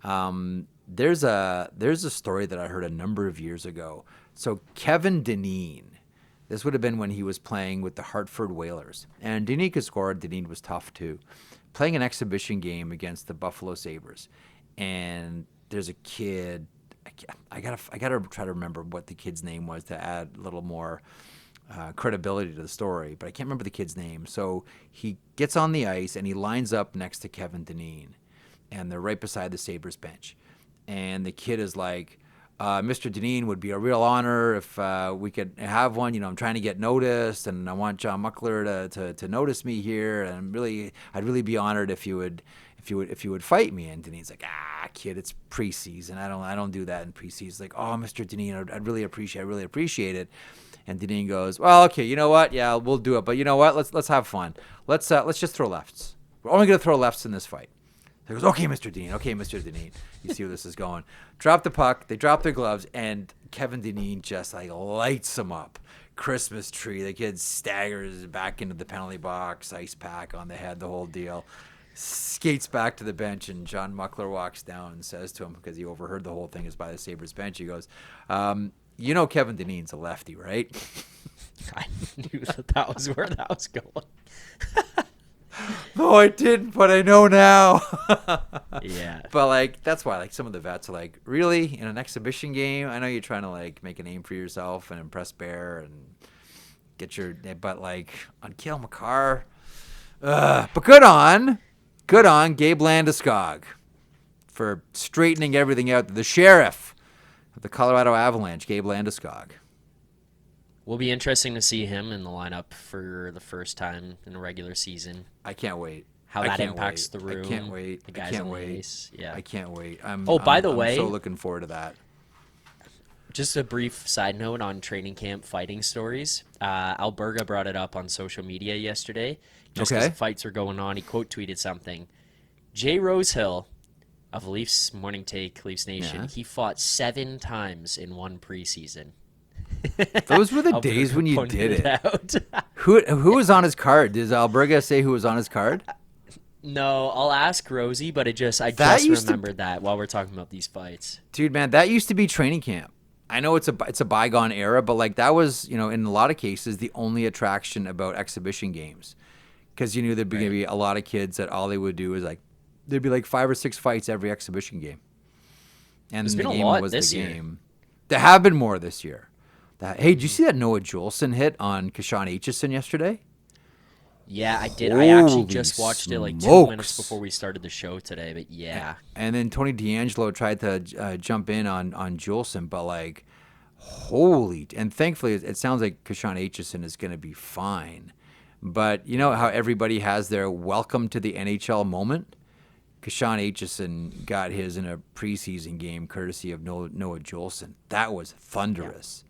There's a story that I heard a number of years ago. So Kevin Dineen, this would have been when he was playing with the Hartford Whalers, and Dineen could score. Dineen was tough too. Playing an exhibition game against the Buffalo Sabres, and there's a kid. I gotta try to remember what the kid's name was to add a little more credibility to the story, but I can't remember the kid's name. So he gets on the ice and he lines up next to Kevin Dineen, and they're right beside the Sabres bench, and the kid is like, Mr. Dineen, would be a real honor if we could have one. I'm trying to get noticed, and I want John Muckler to notice me here. And I'd really be honored if you would fight me. And Dineen's like, kid, it's preseason. I don't do that in preseason. He's like, oh, Mr. Dineen, I'd really appreciate it. And Dineen goes, well, okay, you know what? Yeah, we'll do it. But you know what? Let's have fun. Let's just throw lefts. We're only gonna throw lefts in this fight. He goes, okay, Mr. Dineen. You see where this is going. Drop the puck. They drop their gloves, and Kevin Dineen just like lights them up. Christmas tree. The kid staggers back into the penalty box, ice pack on the head, the whole deal. Skates back to the bench, and John Muckler walks down and says to him, because he overheard the whole thing is by the Sabres bench, he goes, Kevin Dineen's a lefty, right? I knew that was where that was going. No, I didn't, but I know now. Yeah. But that's why some of the vets are like, really, in an exhibition game? I know you're trying to make a name for yourself and impress Bear and get but on Cale Makar. But good on Gabe Landeskog for straightening everything out. The sheriff of the Colorado Avalanche, Gabe Landeskog. Will be interesting to see him in the lineup for the first time in a regular season. I can't wait. How that impacts the room. I can't wait. The guys on the ice. Yeah. I can't wait. By the way, I'm so looking forward to that. Just a brief side note on training camp fighting stories. Alberga brought it up on social media yesterday. Just as the fights are going on, he quote tweeted something. Jay Rosehill of Leafs Morning Take, Leafs Nation, he fought 7 times in one preseason. Those were the days when you did it. Who was on his card? Does Alberga say who was on his card? No, I'll ask Rosie, but I just remembered that while we're talking about these fights. Dude, man, that used to be training camp. I know it's a bygone era, but like that was, in a lot of cases, the only attraction about exhibition games, because you knew there'd be gonna be a lot of kids that all they would do is like there'd be like 5 or 6 fights every exhibition game, and There's the been a game lot was this the year. game. There have been more this year. Hey, did you see that Noah Juleson hit on Kashan Aitchison yesterday? Yeah, I did. I actually Holy just watched it like 2 smokes. minutes before we started the show today, but yeah. And then Tony D'Angelo tried to jump in on Juleson, but like, holy! And thankfully, it sounds like Kashan Aitchison is going to be fine. But you know how everybody has their welcome to the NHL moment? Kashan Aitchison got his in a preseason game, courtesy of Noah Juleson. That was thunderous.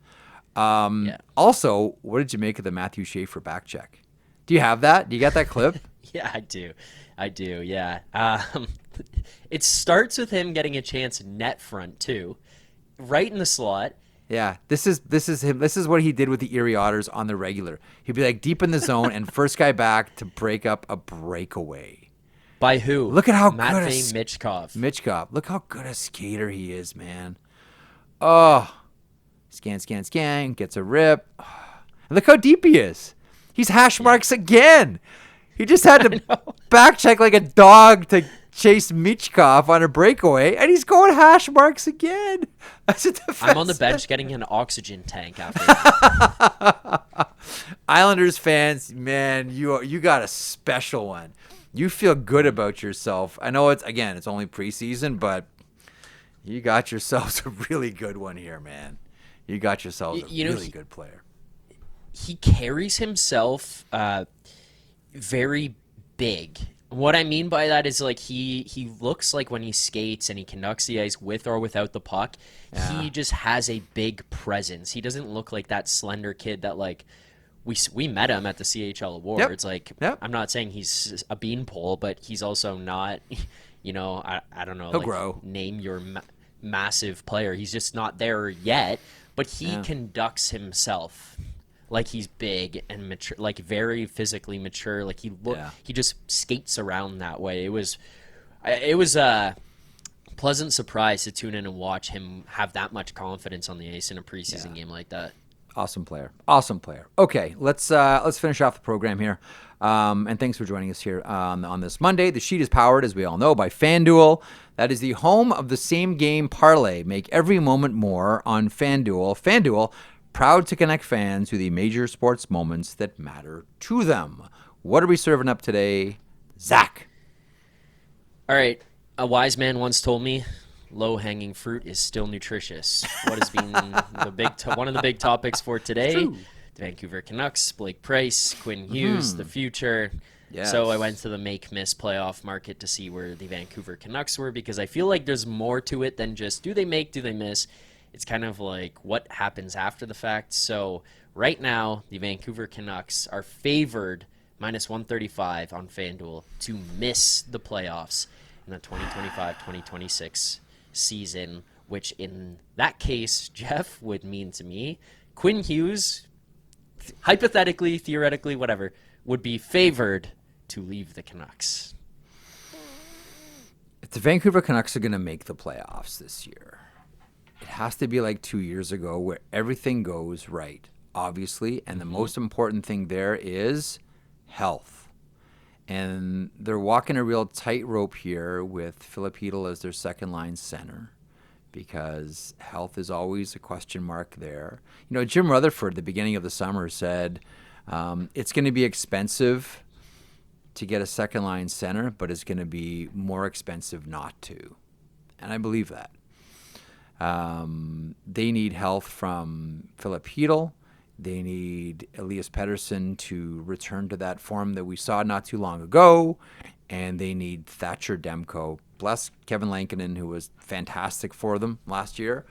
Yeah. Also, what did you make of the Matthew Schaefer back check? Do you have that? Do you got that clip? Yeah, I do, yeah. It starts with him getting a chance net front, too. Right in the slot. Yeah, this is him. This is what he did with the Erie Otters on the regular. He'd be like deep in the zone and first guy back to break up a breakaway. By who? Look at how Matvey good Michkov. Michkov. Look how good a skater he is, man. Oh, scan, gets a rip. Look how deep he is. He's hash marks again. He just had to back check like a dog to chase Michkov on a breakaway, and he's going hash marks again. As a I'm on the bench getting an oxygen tank after that. Islanders fans, man, you got a special one. You feel good about yourself. I know it's only preseason, but you got yourselves a really good one here, man. You got yourselves a really good player. He carries himself very big. What I mean by that is like he looks like when he skates and he conducts the ice with or without the puck, he just has a big presence. He doesn't look like that slender kid that like we met him at the CHL Awards. I'm not saying he's a beanpole, but he's also not, I don't know. He'll like, grow. Name your massive player. He's just not there yet, but he conducts himself like he's big and mature, like very physically mature. Like he just skates around that way. It was a pleasant surprise to tune in and watch him have that much confidence on the ice in a preseason game like that. Awesome player. Okay, let's finish off the program here. And thanks for joining us here on this Monday. The sheet is powered, as we all know, by FanDuel. That is the home of the same game parlay. Make every moment more on FanDuel. FanDuel, proud to connect fans to the major sports moments that matter to them. What are we serving up today, Zack? All right. A wise man once told me, low-hanging fruit is still nutritious. What has been one of the big topics for today? The Vancouver Canucks, Blake Price, Quinn Hughes, the future. Yes. So I went to the make-miss playoff market to see where the Vancouver Canucks were, because I feel like there's more to it than just do they make, do they miss. It's kind of like what happens after the fact. So right now, the Vancouver Canucks are favored minus 135 on FanDuel to miss the playoffs in the 2025-2026 season, which in that case, Jeff, would mean to me, Quinn Hughes, hypothetically, theoretically, whatever, would be favored to leave the Canucks. If the Vancouver Canucks are going to make the playoffs this year, it has to be like 2 years ago where everything goes right, obviously, and the most important thing there is health. And they're walking a real tightrope here with Filip Chytil as their second-line center, because health is always a question mark there. Jim Rutherford at the beginning of the summer said it's going to be expensive to get a second-line center, but it's going to be more expensive not to. And I believe that. They need health from Filip Chytil. They need Elias Pettersson to return to that form that we saw not too long ago. And they need Thatcher Demko. Bless Kevin Lankinen, who was fantastic for them last year.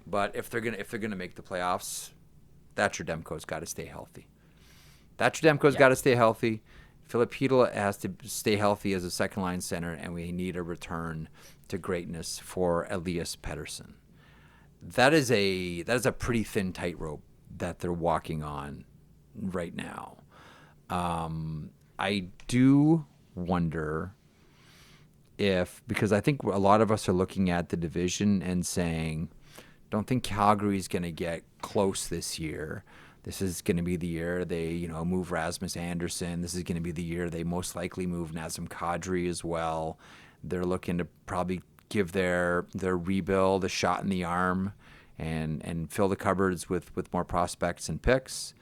But if they're gonna make the playoffs, Thatcher Demko's got to stay healthy. Got to stay healthy. Filip Chytil has to stay healthy as a second-line center, and we need a return to greatness for Elias Pettersson. That is a pretty thin tightrope that they're walking on right now. I do wonder because I think a lot of us are looking at the division and saying Don't think Calgary's going to get close this year. This is going to be the year they, move Rasmus Anderson. This is going to be the year they most likely move Nazem Kadri as well. They're looking to probably give their rebuild a shot in the arm and fill the cupboards with more prospects and picks.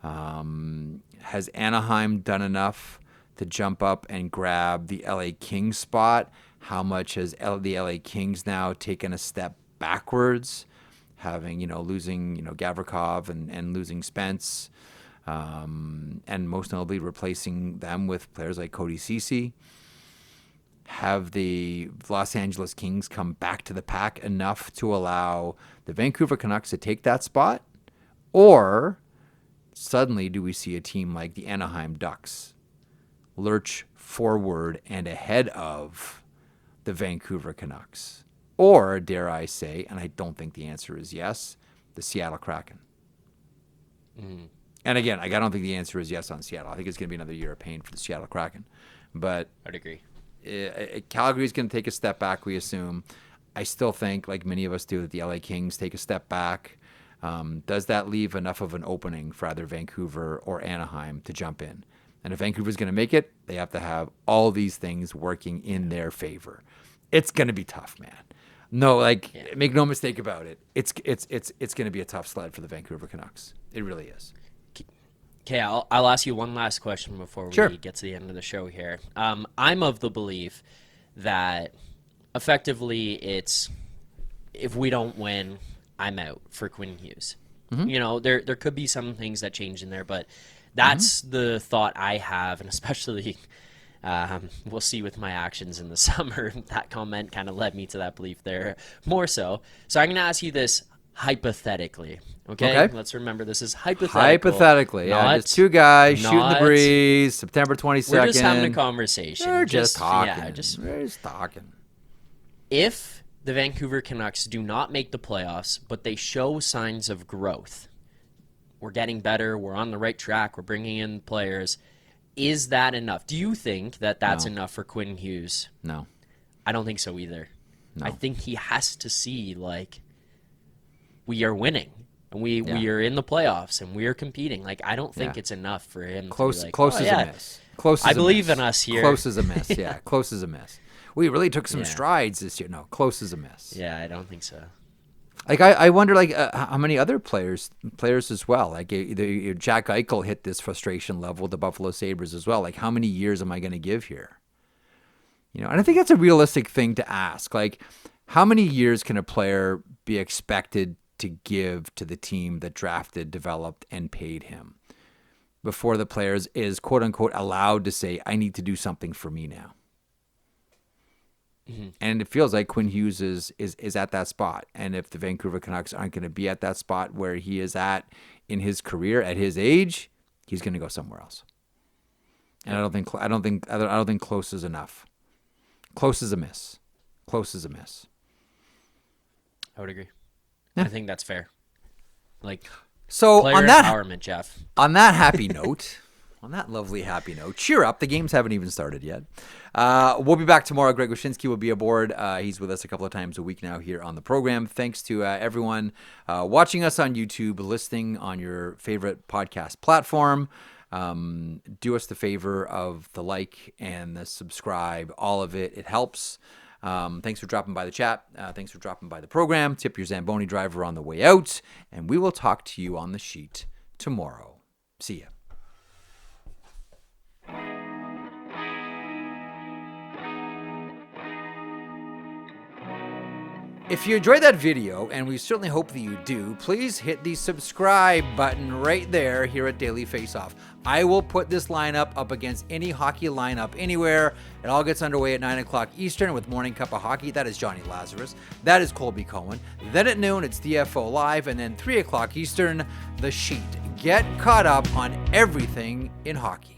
Has Anaheim done enough to jump up and grab the LA Kings spot? How much has the LA Kings now taken a step backwards, having, losing, Gavrikov and losing Spence, and most notably replacing them with players like Cody Ceci? Have the Los Angeles Kings come back to the pack enough to allow the Vancouver Canucks to take that spot? Or suddenly do we see a team like the Anaheim Ducks lurch forward and ahead of the Vancouver Canucks? Or, dare I say, and I don't think the answer is yes, the Seattle Kraken. And again, I don't think the answer is yes on Seattle. I think it's going to be another year of pain for the Seattle Kraken. But I'd agree. Calgary's going to take a step back, we assume. I still think, like many of us do, that the LA Kings take a step back. Does that leave enough of an opening for either Vancouver or Anaheim to jump in? And if Vancouver's going to make it, they have to have all these things working in their favor. It's going to be tough, man. No, make no mistake about it. It's going to be a tough sled for the Vancouver Canucks. It really is. Okay, I'll ask you one last question before we get to the end of the show here. I'm of the belief that effectively it's, if we don't win, I'm out for Quinn Hughes. There could be some things that change in there, but that's the thought I have, and especially we'll see with my actions in the summer. That comment kind of led me to that belief there more so. So I'm going to ask you this hypothetically. Okay? Let's remember this is hypothetical. Hypothetically, just two guys shooting the breeze, September 22nd. We're just having a conversation. We're just talking. Yeah, we're just talking. If the Vancouver Canucks do not make the playoffs, but they show signs of growth, we're getting better, we're on the right track, we're bringing in players, is that enough? Do you think that that's enough for Quinn Hughes? No. I don't think so either. No. I think he has to see, we are winning. And we are in the playoffs and we are competing. I don't think it's enough for him to be close as a miss. Close as I believe in us here. Close as a miss, yeah. Close as a miss. We really took some strides this year. No, close as a miss. Yeah, I don't think so. I wonder how many other players as well. Jack Eichel hit this frustration level with the Buffalo Sabres as well. How many years am I going to give here? And I think that's a realistic thing to ask. How many years can a player be expected to give to the team that drafted, developed, and paid him before the players is quote unquote allowed to say, I need to do something for me now? And it feels like Quinn Hughes is at that spot. And if the Vancouver Canucks aren't going to be at that spot where he is at in his career at his age, he's going to go somewhere else. And I don't think close is enough. Close is a miss. Close is a miss. I would agree. Yeah. I think that's fair. So player on that empowerment, Jeff. On that happy note, on that lovely happy note, cheer up. The games haven't even started yet. We'll be back tomorrow. Greg Wyshynski will be aboard. He's with us a couple of times a week now here on the program. Thanks to everyone watching us on YouTube, listening on your favorite podcast platform. Do us the favor of the like and the subscribe. All of it. It helps. Thanks for dropping by the chat. Thanks for dropping by the program. Tip your Zamboni driver on the way out. And we will talk to you on the sheet tomorrow. See ya. If you enjoyed that video, and we certainly hope that you do, please hit the subscribe button right there here at Daily Faceoff. I will put this lineup up against any hockey lineup anywhere. It all gets underway at 9 o'clock Eastern with Morning Cup of Hockey. That is Johnny Lazarus. That is Colby Cohen. Then at noon, it's DFO Live. And then 3 o'clock Eastern, The Sheet. Get caught up on everything in hockey.